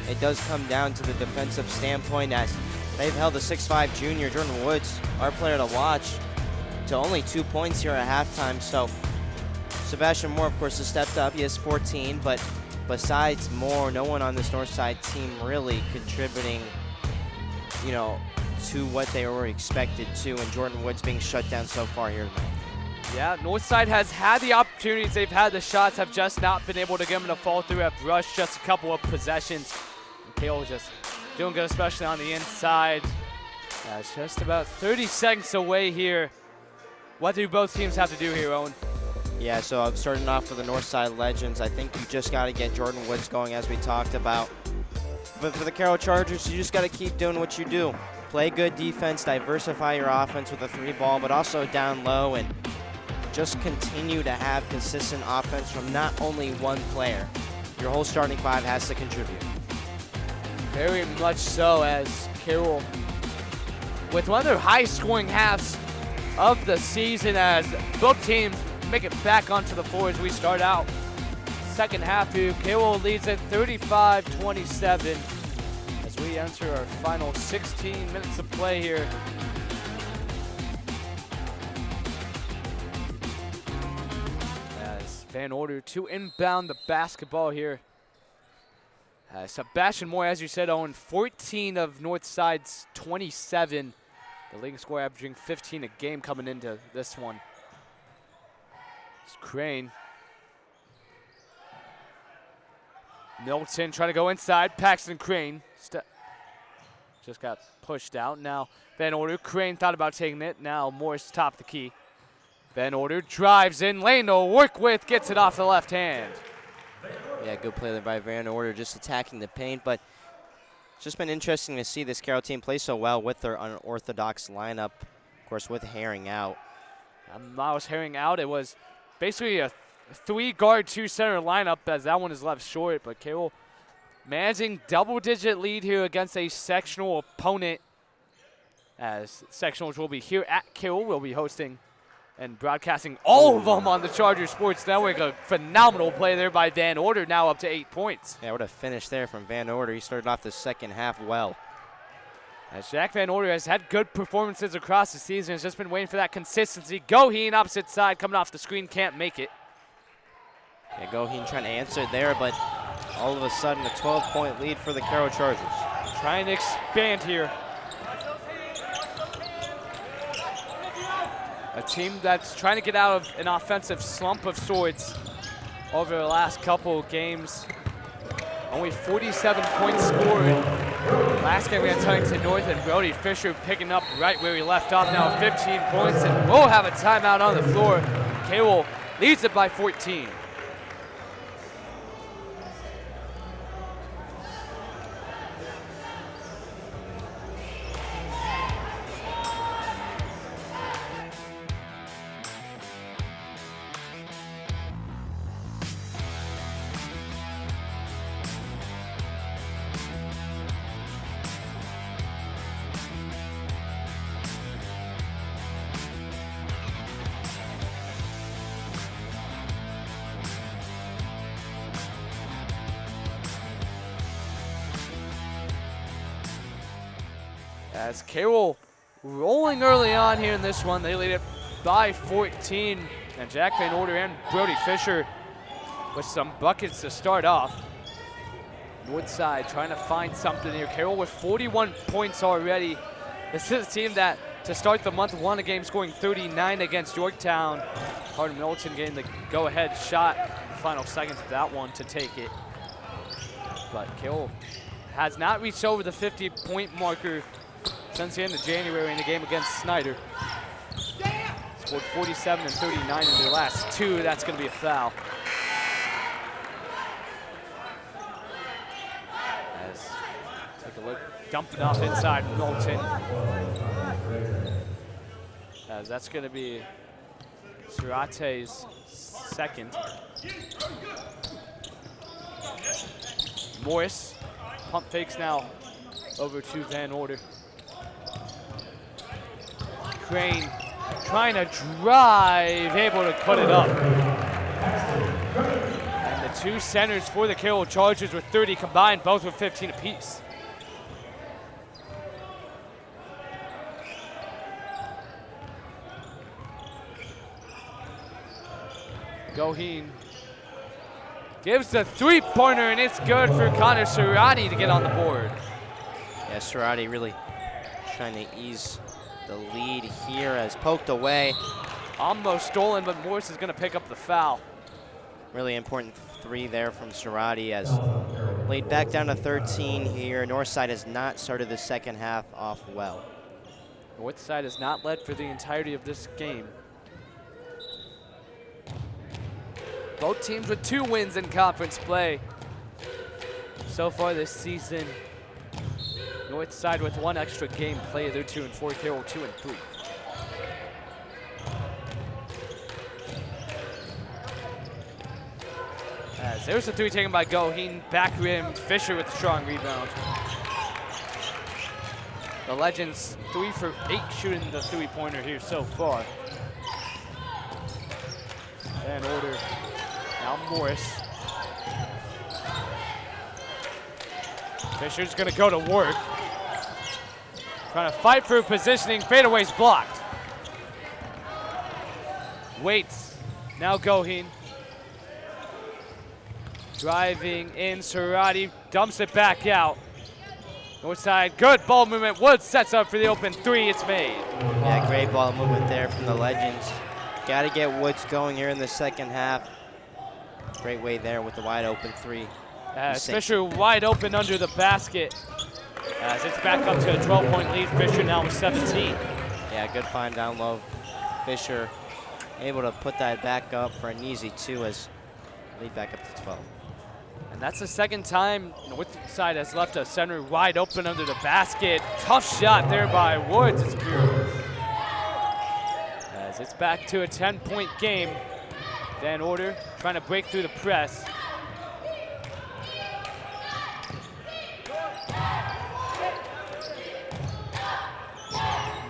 it does come down to the defensive standpoint as they've held the 6'5" junior, Jordan Woods, our player to watch, to only 2 points here at halftime. So Sebastian Moore, of course, has stepped up. He has 14, but besides Moore, no one on this Northside team really contributing, to what they were expected to, and Jordan Woods being shut down so far here tonight. Yeah, Northside has had the opportunities. They've had the shots, have just not been able to get them to fall through, have rushed just a couple of possessions. And Carroll just doing good, especially on the inside. It's just about 30 seconds away here. What do both teams have to do here, Owen? Yeah, so I'm starting off for the Northside Legends. I think you just got to get Jordan Woods going, as we talked about. But for the Carroll Chargers, you just got to keep doing what you do. Play good defense, diversify your offense with a three ball, but also down low, and just continue to have consistent offense from not only one player. Your whole starting five has to contribute. Very much so, as Carroll, with one of their high-scoring halves of the season, as both teams make it back onto the floor as we start out. Second half here, Carroll leads at 35-27 as we enter our final 16 minutes of play here. As Van Order to inbound the basketball here. Sebastian Moore, as you said, Owen, 14 of Northside's 27. The leading scorer averaging 15 a game coming into this one. It's Crane. Milton trying to go inside. Paxton Crane just got pushed out. Now Van Order. Crane thought about taking it. Now Morris top the key. Van Order drives in lane to work with. Gets it off the left hand. Yeah, good play there by Van Order, just attacking the paint. But it's just been interesting to see this Carroll team play so well with their unorthodox lineup. Of course, with Herring out. Miles Herring out. It was basically a 3-guard, 2-center lineup, as that one is left short. But Carroll managing double-digit lead here against a sectional opponent, as sectionals will be here at Carroll. We'll be hosting and broadcasting all of them on the Chargers Sports Network. A phenomenal play there by Van Order, now up to 8 points. Yeah, what a finish there from Van Order. He started off the second half well. As Jack Van Order has had good performances across the season, has just been waiting for that consistency. Goheen opposite side, coming off the screen, can't make it. Yeah, Goheen trying to answer there, but all of a sudden a 12-point lead for the Carroll Chargers. Trying to expand here. A team that's trying to get out of an offensive slump of sorts over the last couple of games. Only 47 points scored. Last game against Huntington North, and Brody Fisher picking up right where he left off now, 15 points, and we'll have a timeout on the floor. Carroll leads it by 14. As Carroll rolling early on here in this one. They lead it by 14. And Jack Van Order and Brody Fisher with some buckets to start off. Northside trying to find something here. Carroll with 41 points already. This is a team that, to start the month, won a game scoring 39 against Yorktown. Hardin Middleton getting the go-ahead shot in the final seconds of that one to take it. But Carroll has not reached over the 50-point marker since the end of January in the game against Snyder. Scored 47 and 39 in their last two. That's going to be a foul. Take a look, dump it off inside Middleton. As that's going to be Surate's second. Morris, pump fakes now over to Van Order. Crane trying to drive, able to put it up. And the two centers for the Carroll Chargers with 30 combined, both with 15 apiece. Goheen gives the three-pointer, and it's good for Connor Surati to get on the board. Yeah, Surati really trying to ease the lead here as poked away. Almost stolen, but Morris is going to pick up the foul. Really important three there from Surati as laid back down to 13 here. Northside has not started the second half off well. Northside has not led for the entirety of this game. Both teams with 2 wins in conference play so far this season. Northside with 1 extra game played. They're 2-4. Carroll 2-3. As there's a 3 taken by Goheen. Back rim. Fisher with a strong rebound. The Legends 3 for 8 shooting the three-pointer here so far. And Order. Now Morris. Fisher's gonna go to work. Trying to fight for positioning, fadeaway's blocked. Waits, now Goheen. Driving in, Surati dumps it back out. Northside, good ball movement. Woods sets up for the open 3, it's made. Yeah, great ball movement there from the Legends. Got to get Woods going here in the second half. Great way there with the wide open 3. Fisher wide open under the basket. As it's back up to a 12-point lead. Fisher now with 17. Yeah, good find down low. Fisher able to put that back up for an easy 2 as lead back up to 12. And that's the second time Northside has left a center wide open under the basket. Tough shot there by Woods. It's beautiful. As it's back to a 10-point game. Van Order trying to break through the press.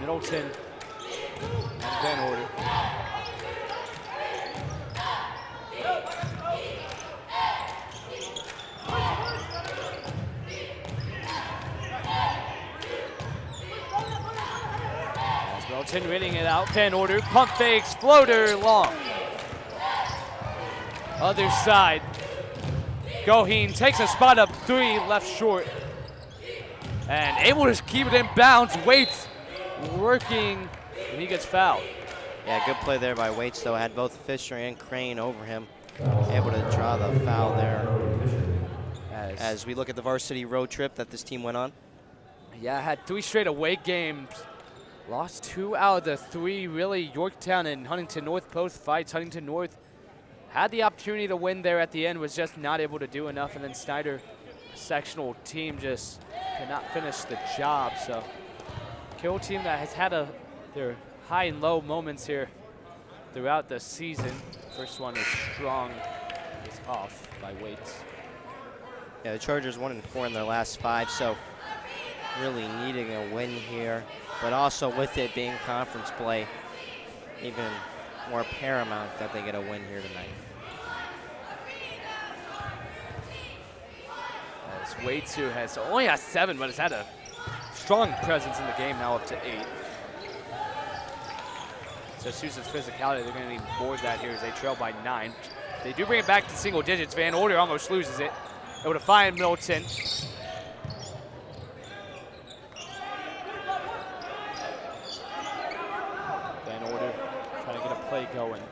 Middleton and Van Order. As Middleton winning it out. Van Order, pump fakes, floater, long. Other side. Goheen takes a spot up 3, left short. And able to keep it in bounds. Waits working, and he gets fouled. Yeah, good play there by Waits, though. Had both Fisher and Crane over him. Able to draw the foul there. As we look at the varsity road trip that this team went on. Yeah, had 3 straight away games. Lost 2 out of the 3. Really, Yorktown and Huntington North both fights. Huntington North had the opportunity to win there at the end, was just not able to do enough. And then Snyder, sectional team, just could not finish the job. So, Carroll team that has had their high and low moments here throughout the season. First one is strong, is off by Waits. Yeah, the Chargers 1-4 in their last 5, so really needing a win here. But also with it being conference play, even more paramount that they get a win here tonight. As Waits, who has only has 7, but has had a strong presence in the game, now up to 8. Just uses physicality. They're going to need more of that here as they trail by 9. They do bring it back to single digits. Van Order almost loses it. Able to find Middleton. Van Order trying to get a play going.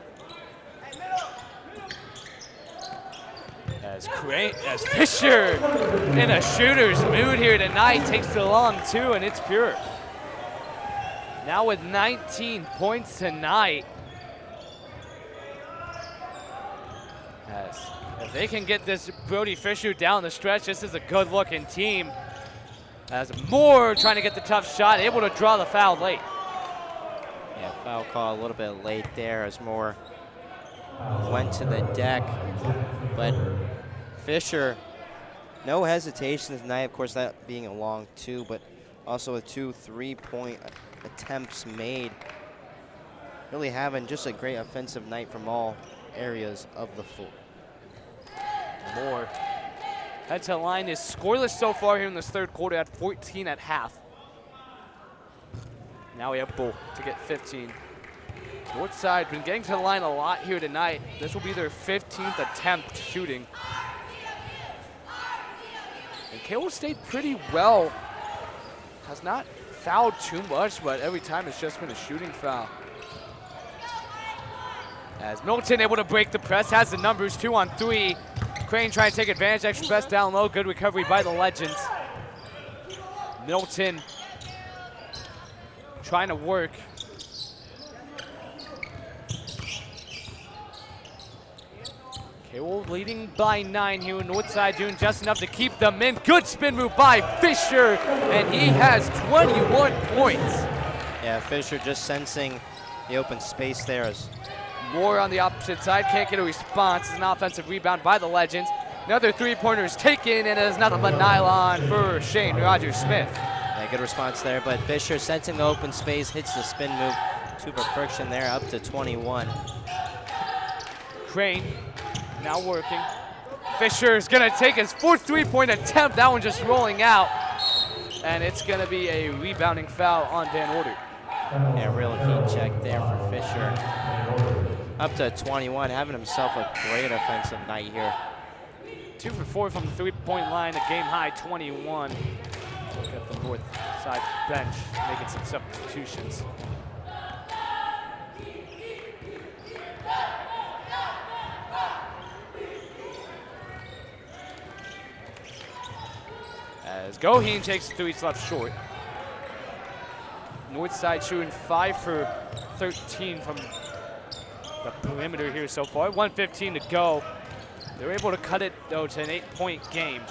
As Fisher in a shooter's mood here tonight, takes the long 2, and it's pure. Now with 19 points tonight. As if they can get this Brody Fisher down the stretch, this is a good-looking team. As Moore trying to get the tough shot, able to draw the foul late. Yeah, foul call a little bit late there as Moore went to the deck, but Fisher, no hesitation tonight. Of course, that being a long 2, but also with 2 3-point attempts made. Really having just a great offensive night from all areas of the floor. Moore head to line is scoreless so far here in this third quarter at 14 at half. Now we have Bull to get 15. Northside been getting to the line a lot here tonight. This will be their 15th attempt shooting. And Carroll stayed pretty well. Has not fouled too much, but every time it's just been a shooting foul. As Middleton able to break the press, has the numbers, 2 on 3. Crane trying to take advantage, extra press down low, good recovery by the Legends. Middleton trying to work. Carroll leading by 9 here. Northside doing just enough to keep them in. Good spin move by Fisher, and he has 21 points. Yeah, Fisher just sensing the open space there. As Moore on the opposite side, can't get a response. It's an offensive rebound by the Legends. Another 3-pointer is taken, and it is nothing but nylon for Shane Rogers-Smith. yeah, good response there, but Fisher sensing the open space, hits the spin move. Super friction there, up to 21. Crane now working. Fisher is going to take his 4th 3-point attempt. That one just rolling out. And it's going to be a rebounding foul on Van Order. Yeah, real heat check there for Fisher. Up to 21, having himself a great offensive night here. 2 for 4 from the 3-point line, a game high 21. Look at the north side bench making some substitutions. As Goheen takes the 3, he's left short. Northside shooting 5 for 13 from the perimeter here so far. 1:15 to go. They're able to cut it, though, to an 8-point game.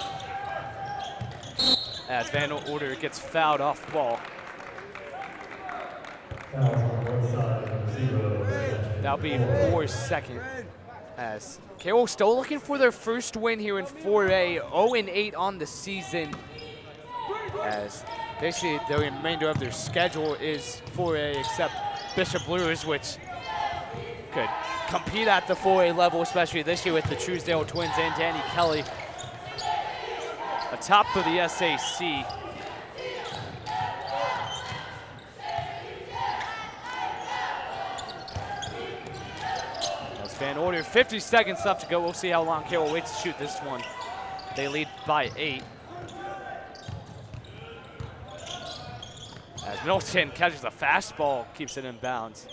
As Van Order gets fouled off ball. That'll be Moore's 2nd. As Carroll still looking for their first win here in 4A. 0-8 on the season. As basically the remainder of their schedule is 4A except Bishop Blues, which could compete at the 4A level, especially this year with the Truesdale Twins and Danny Kelly atop of the SAC. As Van Order, 50 seconds left to go. We'll see how long Carroll waits to shoot this one. They lead by 8. As Middleton catches a fastball, keeps it in bounds.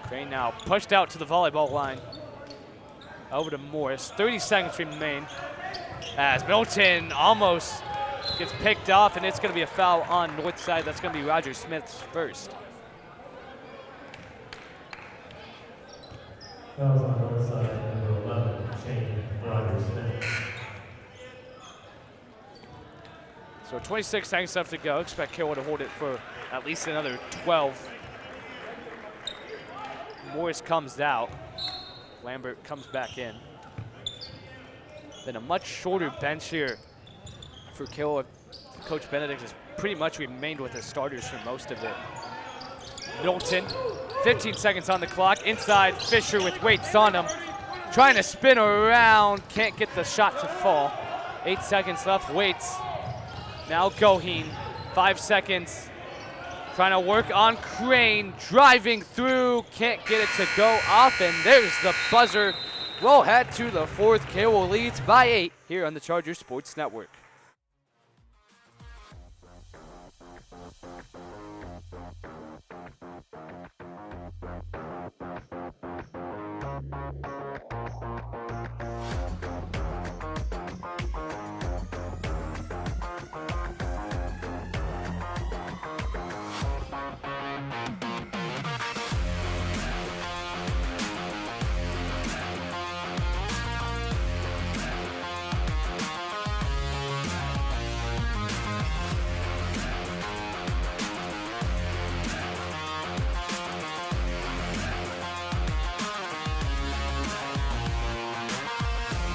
Crane now pushed out to the volleyball line. Over to Morris. 30 seconds remain. As Middleton almost gets picked off, and it's going to be a foul on Northside. That's going to be Rogers-Smith's first. Fouls on Northside, number 11, Shane Rogers-Smith. So 26 seconds left to go. Expect Carroll to hold it for at least another 12. Morris comes out. Lambert comes back in. Then a much shorter bench here for Carroll. Coach Benedict has pretty much remained with the starters for most of it. Middleton, 15 seconds on the clock. Inside, Fisher with weights on him. Trying to spin around, can't get the shot to fall. 8 seconds left, Waits. Now Goheen, 5 seconds. Trying to work on Crane, driving through, can't get it to go off, and there's the buzzer. We'll head to the fourth. Carroll leads by 8 here on the Chargers Sports Network.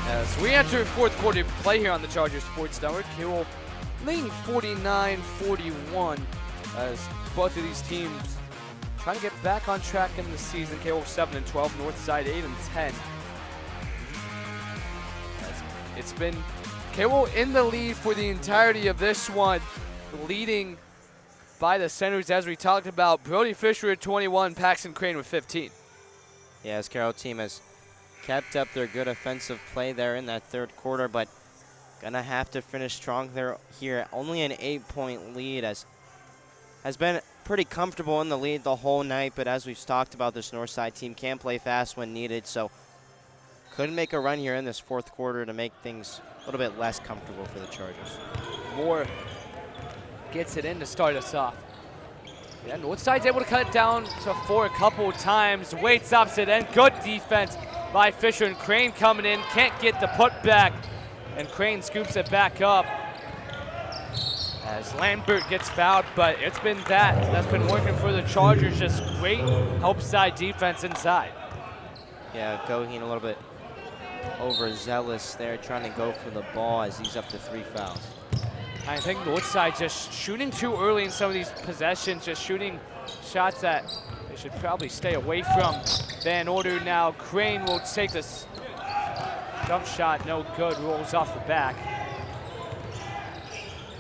As we enter fourth quarter play here on the Chargers Sports Network, Carroll leading 49-41 as both of these teams trying to get back on track in the season. Carroll 7-12, Northside 8-10. It's been Carroll in the lead for the entirety of this one, leading by the centers as we talked about. Brody Fisher at 21, Paxton Crane with 15. Yeah, this Carroll team has kept up their good offensive play there in that third quarter, but gonna have to finish strong there here. Only an 8-point lead has been pretty comfortable in the lead the whole night, but as we've talked about, this Northside team can play fast when needed, so couldn't make a run here in this fourth quarter to make things a little bit less comfortable for the Chargers. Moore gets it in to start us off. Yeah, Northside's able to cut it down to 4 a couple times. Wade stops it in. Good defense by Fisher, and Crane coming in. Can't get the putback, and Crane scoops it back up as Lambert gets fouled, but it's been that's been working for the Chargers. Just great help side defense inside. Yeah, Goheen a little bit overzealous there, trying to go for the ball as he's up to 3 fouls. I think Northside just shooting too early in some of these possessions, just shooting shots that they should probably stay away from. Van Order now. Crane will take this jump shot, no good, rolls off the back.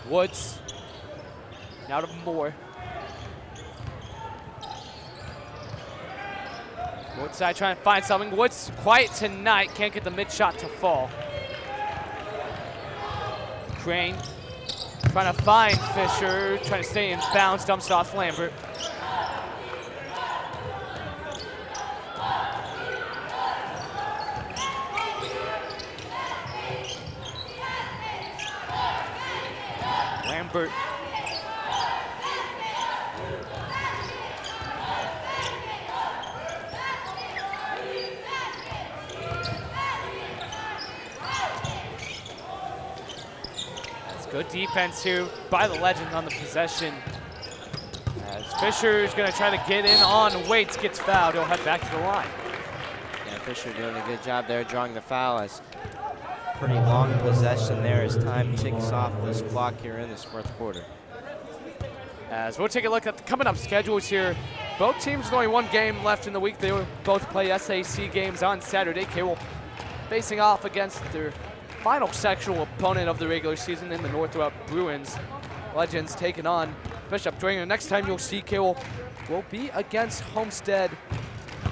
Woods now to Moore. Woodside trying to find something. Woods quiet tonight, can't get the mid shot to fall. Crane trying to find Fisher, trying to stay in bounds, dumps it off Lambert. Lambert. Good defense here by the Legend on the possession. As Fisher is going to try to get in on Waits, gets fouled. He'll head back to the line. Yeah, Fisher doing a good job there drawing the foul as pretty long possession there as time ticks off this clock here in this fourth quarter. As we'll take a look at the coming up schedules here. Both teams with only 1 game left in the week. They will both play SAC games on Saturday. Carroll facing off against their final sectional opponent of the regular season in the Northrop Bruins. Legends taking on Bishop. During the next time you'll see Carroll will be against Homestead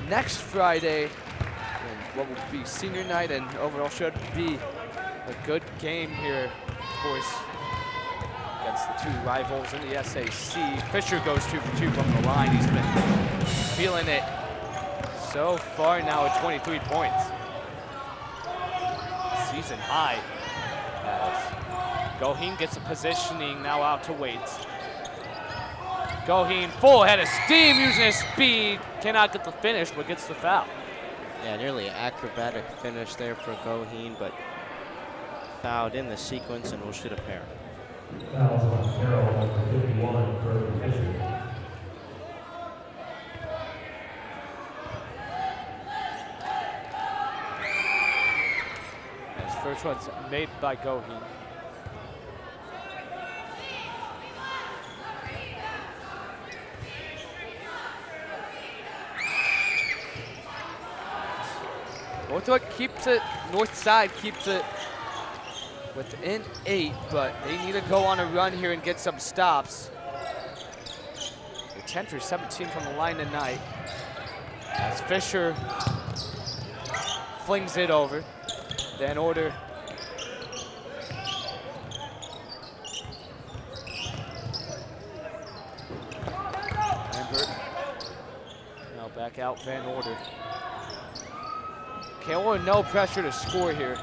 next Friday. And what will be senior night, and overall should be a good game here, of course, against the 2 rivals in the SAC. Fisher goes 2 for 2 from the line. He's been feeling it so far now at 23 points. Season high as Goheen gets a positioning now out to Waits. Goheen full head of steam using his speed. Cannot get the finish, but gets the foul. Yeah, nearly acrobatic finish there for Goheen, but fouled in the sequence and will shoot a pair. Fouls on Carroll, number 51, Brody Fisher. First one's made by Goheen. Northwood keeps it, Northside keeps it within 8, but they need to go on a run here and get some stops. 10 for 17 from the line tonight. As Fisher flings it over. Van Order. Lambert. Now back out Van Order. Carroll with no pressure to score here.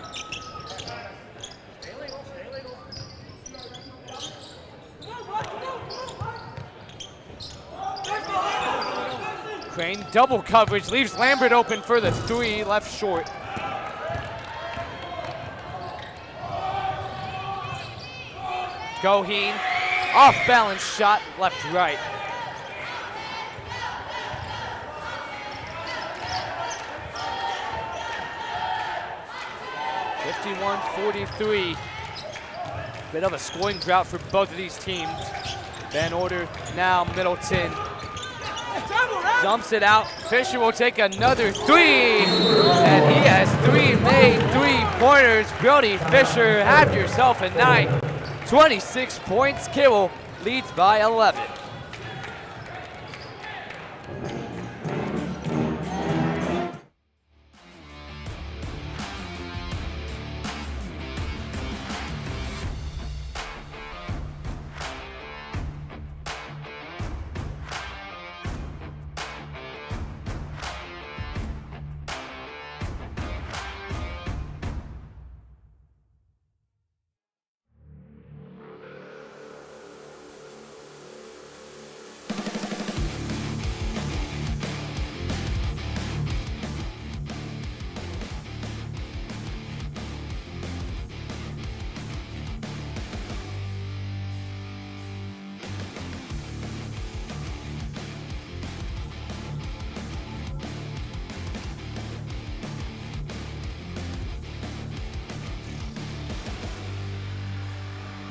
Crane double coverage, leaves Lambert open for the three, left short. Goheen, off balance shot, left right. (51-43). Bit of a scoring drought for both of these teams. Van Order now Middleton. Dumps it out. Fisher will take another three. And he has three made three-pointers. Brody Fisher, have yourself a night. 26 points. Carroll leads by 11.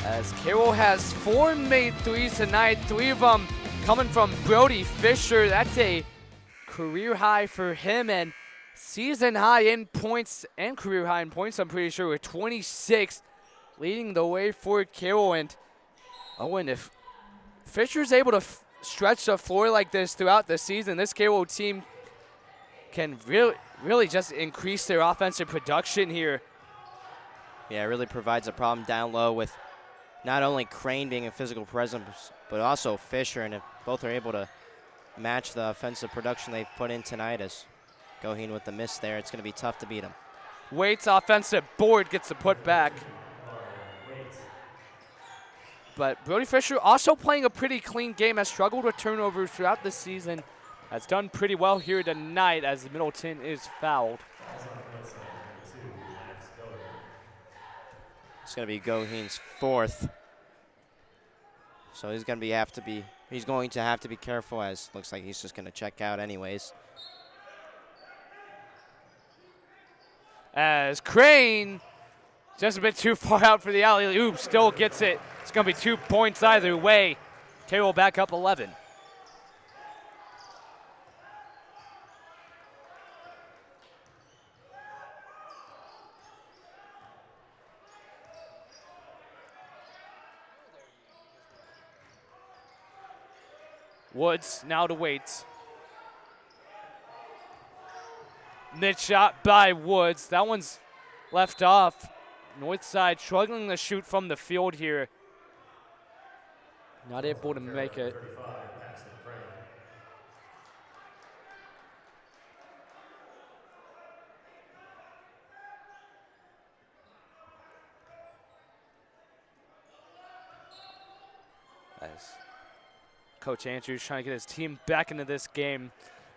As Carroll has 4 made threes tonight, 3 of them coming from Brody Fisher. That's a career high for him and season high in points and career high in points, I'm pretty sure, with 26, leading the way for Carroll. And if Fisher's able to stretch the floor like this throughout the season, this Carroll team can really just increase their offensive production here. Yeah, it really provides a problem down low with not only Crane being a physical presence, but also Fisher, and if both are able to match the offensive production they've put in tonight, as Goheen with the miss there, it's going to be tough to beat him. Waits offensive board gets the putback. But Brody Fisher also playing a pretty clean game, has struggled with turnovers throughout the season, has done pretty well here tonight as Middleton is fouled. It's going to be Goheen's 4th. So he's going to have to be careful, as looks like he's just going to check out anyways. As Crane, just a bit too far out for the alley-oop, still gets it. It's going to be 2 points either way. Carroll back up 11. Woods now to Waits. Mid shot by Woods. That one's left off. North side struggling to shoot from the field here. Not able to make it. As Coach Andrews trying to get his team back into this game.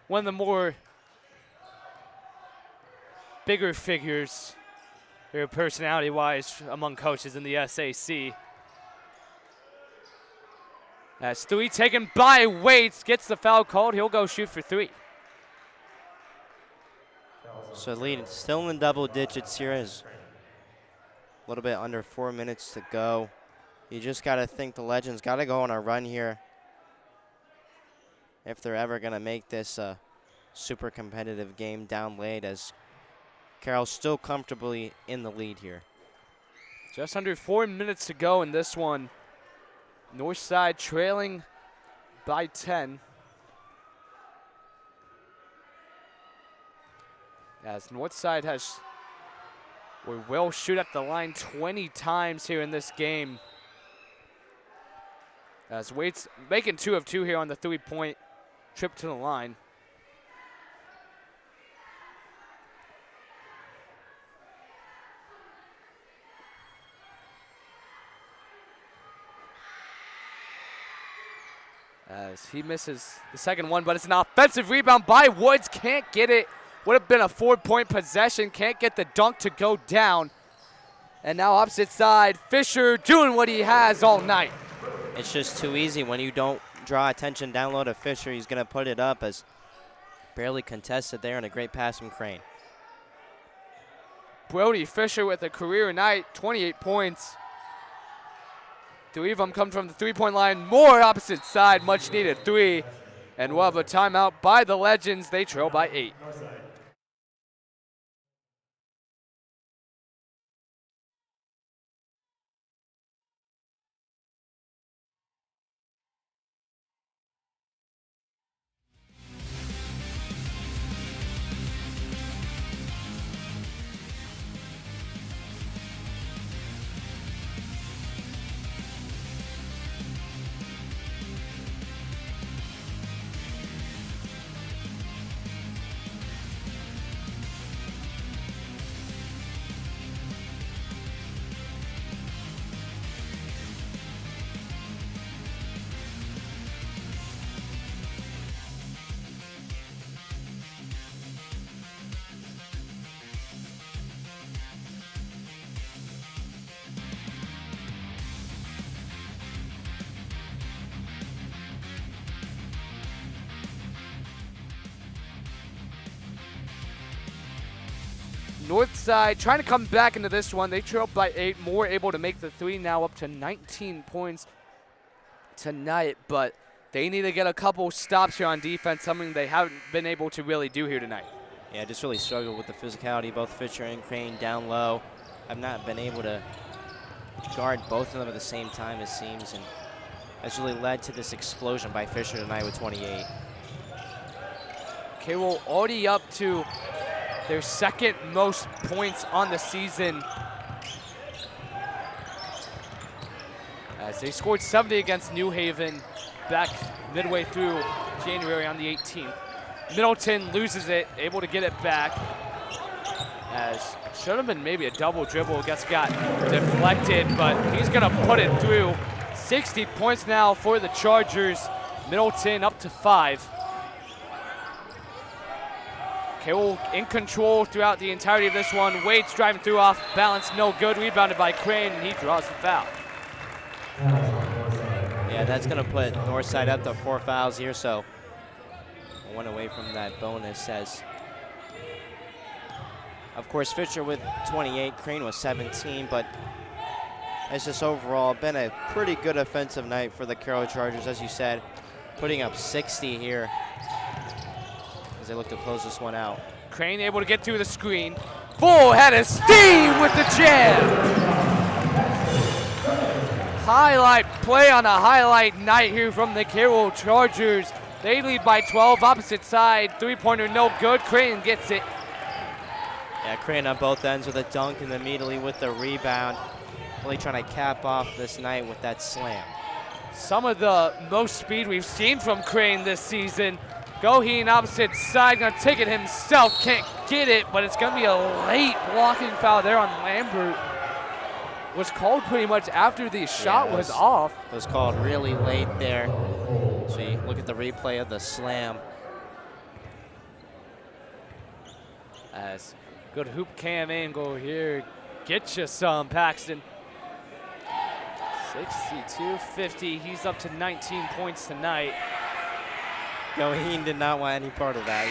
One of the more bigger figures here personality-wise among coaches in the SAC. As 3 taken by Waits, gets the foul called. He'll go shoot for 3. So lead still in double digits here, as a little bit under 4 minutes to go. You just got to think the Legends got to go on a run here if they're ever going to make this a super competitive game down late, as Carroll's still comfortably in the lead here. Just under 4 minutes to go in this one. Northside trailing by 10. As Northside we will shoot at the line 20 times here in this game. As Wade's making 2 of 2 here on the 3-point trip to the line. As he misses the second one, but it's an offensive rebound by Woods. Can't get it. Would have been a 4-point possession. Can't get the dunk to go down. And now opposite side, Fisher doing what he has all night. It's just too easy when you don't draw attention down low to Fisher. He's going to put it up as barely contested there, and a great pass from Crane. Brody Fisher with a career night, 28 points. 3 of them come from the 3-point line. More opposite side, much needed 3. And we'll have a timeout by the Legends. They trail by 8. Northside trying to come back into this one. They trailed by 8, more able to make the 3, now up to 19 points tonight, but they need to get a couple stops here on defense, something they haven't been able to really do here tonight. Yeah, just really struggled with the physicality. Both Fisher and Crane down low. Have not been able to guard both of them at the same time, it seems, and has really led to this explosion by Fisher tonight with 28. Carroll already up to their second most points on the season, as they scored 70 against New Haven back midway through January on the 18th. Middleton loses it, able to get it back, as should have been maybe a double dribble, got deflected, but he's gonna put it through. 60 points now for the Chargers. Middleton up to 5. Carroll in control throughout the entirety of this one. Wade's driving through off balance, no good. Rebounded by Crane, and he draws the foul. Yeah, that's going to put Northside up to 4 fouls here, so 1 away from that bonus. As, of course, Fisher with 28, Crane was 17, but it's just overall been a pretty good offensive night for the Carroll Chargers, as you said, putting up 60 here as they look to close this one out. Crane able to get through the screen. Full head of steam with the jam. Highlight play on a highlight night here from the Carroll Chargers. They lead by 12, opposite side. 3-pointer no good. Crane gets it. Yeah, Crane on both ends with a dunk and immediately with the rebound. Really trying to cap off this night with that slam. Some of the most speed we've seen from Crane this season. Goheen opposite side, gonna take it himself, can't get it, but it's gonna be a late blocking foul there on Lambert. Was called pretty much after the shot was off. It was called really late there. So you look at the replay of the slam. As good hoop cam angle here. Get you some, Paxton. 62-50, he's up to 19 points tonight. Goheen did not want any part of that.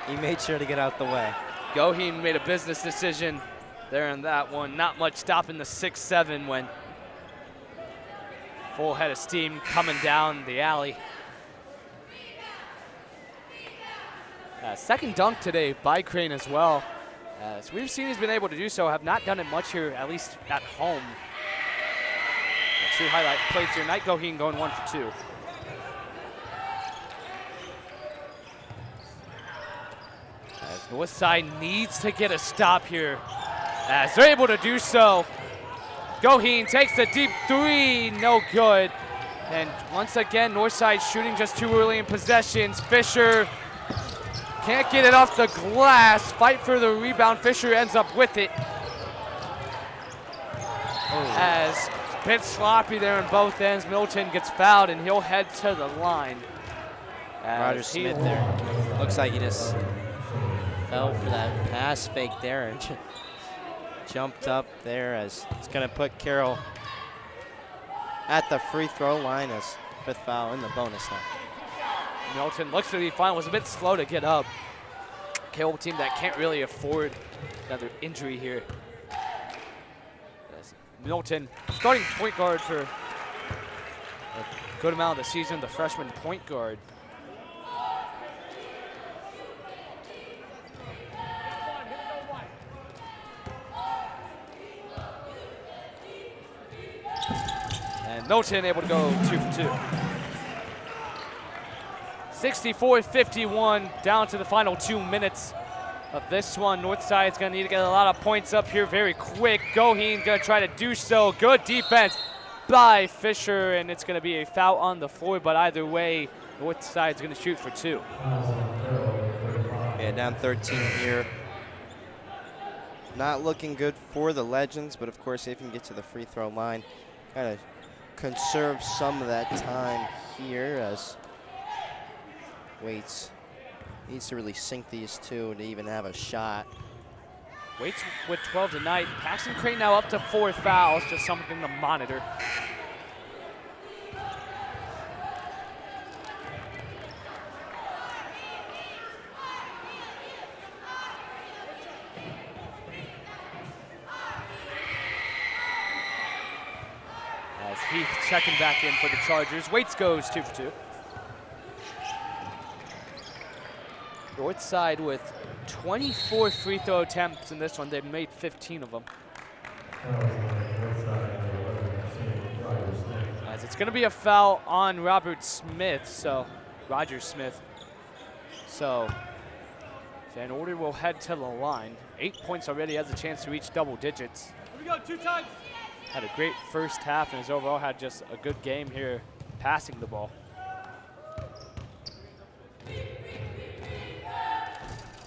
He made sure to get out the way. Goheen made a business decision there in that one. Not much stopping the 6-7 when full head of steam coming down the alley. Second dunk today by Crane as well. As we've seen he's been able to do so, have not done it much here, at least at home. Two highlight plays here. Night Goheen going 1 for 2. As Northside needs to get a stop here, as they're able to do so. Goheen takes the deep three, no good. And once again, Northside shooting just too early in possessions. Fisher can't get it off the glass. Fight for the rebound. Fisher ends up with it. As a bit sloppy there on both ends. Middleton gets fouled and he'll head to the line. Roger Smith there. Looks like he just fell for that pass fake there and jumped up there, as it's going to put Carroll at the free throw line as 5th foul in the bonus line. Middleton looks to be fine, was a bit slow to get up. Carroll team that can't really afford another injury here. As Middleton, starting point guard for a good amount of the season, the freshman point guard. And Middleton able to go 2 for 2. 64-51, down to the final 2 minutes of this one. Northside's gonna need to get a lot of points up here very quick. Goheen gonna try to do so. Good defense by Fisher, and it's gonna be a foul on the floor, but either way, Northside's gonna shoot for 2. Yeah, down 13 here. Not looking good for the Legends, but of course they can get to the free throw line. Kind of conserve some of that time here, as Waits needs to really sink these two to even have a shot. Waits with 12 tonight. Paxton Crane now up to 4 fouls, just something to monitor. As Heath checking back in for the Chargers. Waits goes 2 for 2. Northside with 24 free throw attempts in this one. They've made 15 of them. As it's going to be a foul on Roger Smith. So Van Order will head to the line. 8 points already, has a chance to reach double digits. Here we go, 2 times. Had a great first half and has overall had just a good game here passing the ball.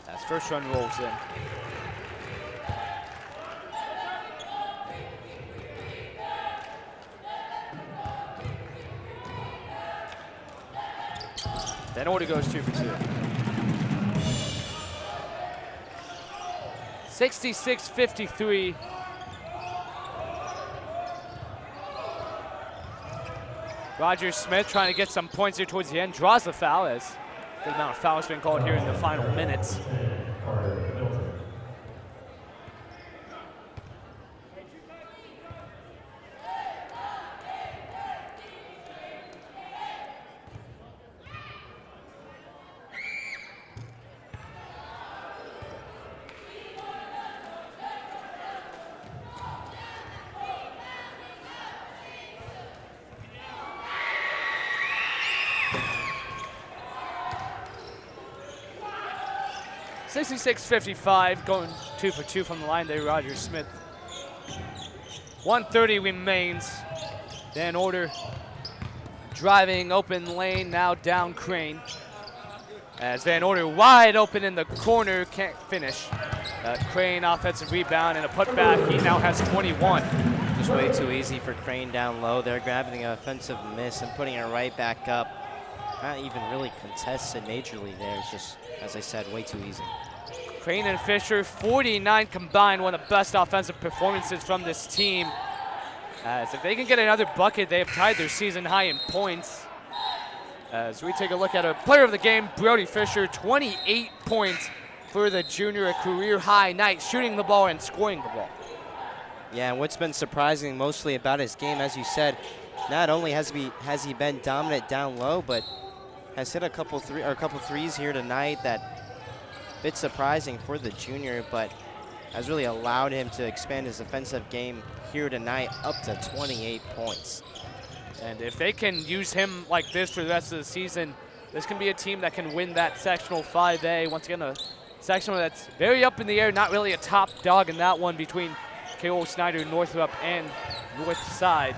As first run rolls in. Then Order goes 2 for 2. 66-53. Roger Smith trying to get some points here towards the end, draws the foul, as the amount of fouls being called here in the final minutes. $66-55, going 2 for 2 from the line there, Roger Smith. 1:30 remains. Van Order driving open lane, now down Crane. As Van Order wide open in the corner, can't finish. Crane offensive rebound and a putback. He now has 21. Just way too easy for Crane down low. They're grabbing an offensive miss and putting it right back up. Not even really contested majorly there. It's just, as I said, way too easy. Crane and Fisher, 49 combined, one of the best offensive performances from this team. As if they can get another bucket, they have tied their season high in points. As we take a look at a player of the game, Brody Fisher, 28 points for the junior, a career high night, shooting the ball and scoring the ball. Yeah, and what's been surprising mostly about his game, as you said, not only has he been dominant down low, but has hit a couple threes here tonight that bit surprising for the junior, but has really allowed him to expand his offensive game here tonight up to 28 points. And if they can use him like this for the rest of the season, this can be a team that can win that sectional 5A. Once again, a sectional that's very up in the air, not really a top dog in that one between Carroll, Snyder, Northrop, and North Side.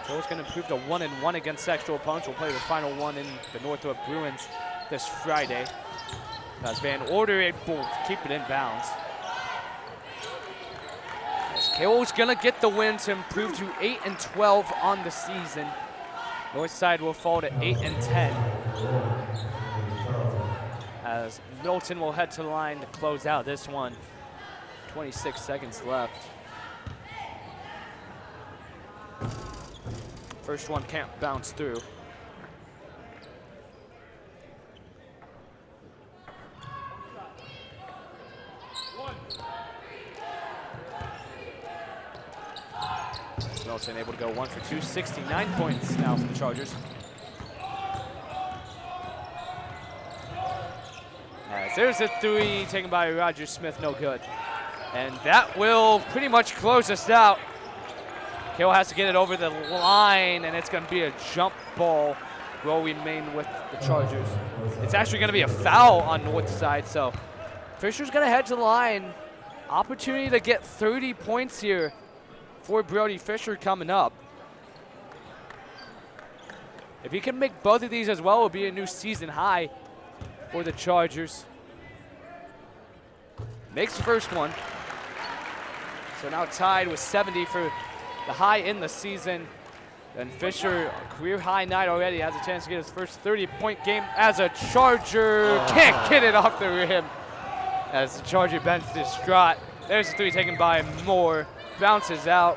Carroll's going to improve to 1-1 against sectional opponents. We'll play the final one in the Northrop Bruins this Friday. As Van Order able to keep it in bounds. As Carroll's going to get the win to improve to 8-12 on the season. Northside will fall to 8-10. As Milton will head to the line to close out this one. 26 seconds left. First one can't bounce through. Milton able to go 1 for 2, 69 points now for the Chargers. As there's a three taken by Roger Smith, no good. And that will pretty much close us out. Carroll has to get it over the line, and it's going to be a jump ball. Will remain with the Chargers. It's actually going to be a foul on North Side, so Fisher's going to head to the line. Opportunity to get 30 points here for Brody Fisher coming up. If he can make both of these as well, it will be a new season high for the Chargers. Makes the first one. So now tied with 70 for the high in the season. And Fisher, a career high night already, has a chance to get his first 30-point game as a Charger. Can't get it off the rim as the Charger bench distraught. There's a three taken by Moore. Bounces out.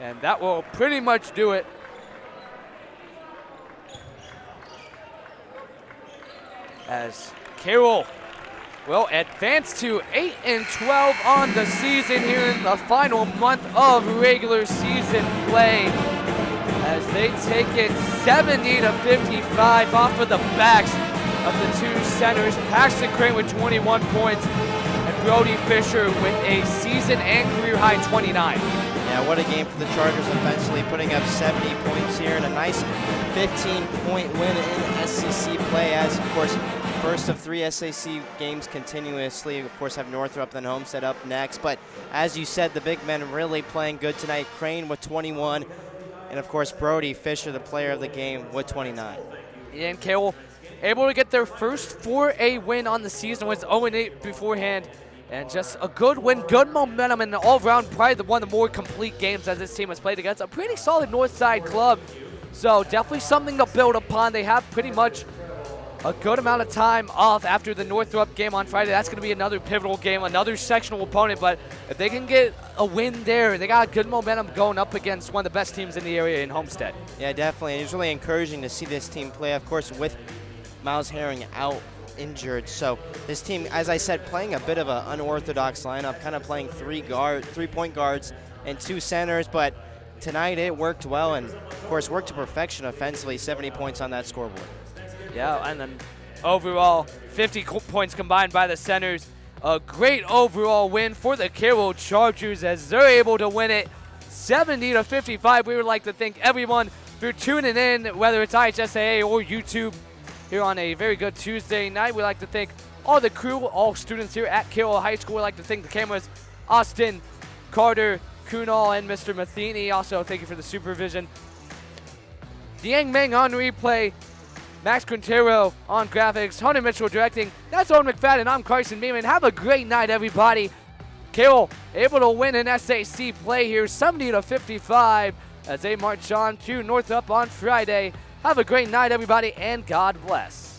And that will pretty much do it. As Carroll will advance to 8-12 on the season here in the final month of regular season play. As they take it 70-55 off of the backs of the two centers. Paxton Crane with 21 points. Brody Fisher with a season and career high 29. Yeah, what a game for the Chargers offensively, putting up 70 points here and a nice 15-point win in SEC play as, of course, first of 3 SEC games continuously. Of course, have Northrop and Homestead up next. But as you said, the big men really playing good tonight. Crane with 21, and, of course, Brody Fisher, the player of the game, with 29. And Carroll able to get their first 4A win on the season, was 0-8 beforehand. And just a good win, good momentum, and all-around probably one of the more complete games as this team has played against a pretty solid Northside club. So definitely something to build upon. They have pretty much a good amount of time off after the Northrop game on Friday. That's going to be another pivotal game, another sectional opponent. But if they can get a win there, they got good momentum going up against one of the best teams in the area in Homestead. Yeah, definitely. It's really encouraging to see this team play, of course, with Miles Herring out injured. So this team, as I said, playing a bit of an unorthodox lineup, kind of playing three-point guards and 2 centers, but tonight it worked well and, of course, worked to perfection offensively, 70 points on that scoreboard. Yeah, and then overall, 50 points combined by the centers. A great overall win for the Carroll Chargers as they're able to win it 70-55. We would like to thank everyone for tuning in, whether it's IHSAA or YouTube, here on a very good Tuesday night. We'd like to thank all the crew, all students here at Carroll High School. We'd like to thank the cameras, Austin, Carter, Kunal, and Mr. Matheny. Also, thank you for the supervision. Dieng Meng on replay, Max Quintero on graphics, Hunter Mitchell directing. That's Owen McFadden. I'm Carson Beeman. Have a great night, everybody. Carroll able to win an SAC play here, 70-55, as they march on to Northrop on Friday. Have a great night, everybody, and God bless.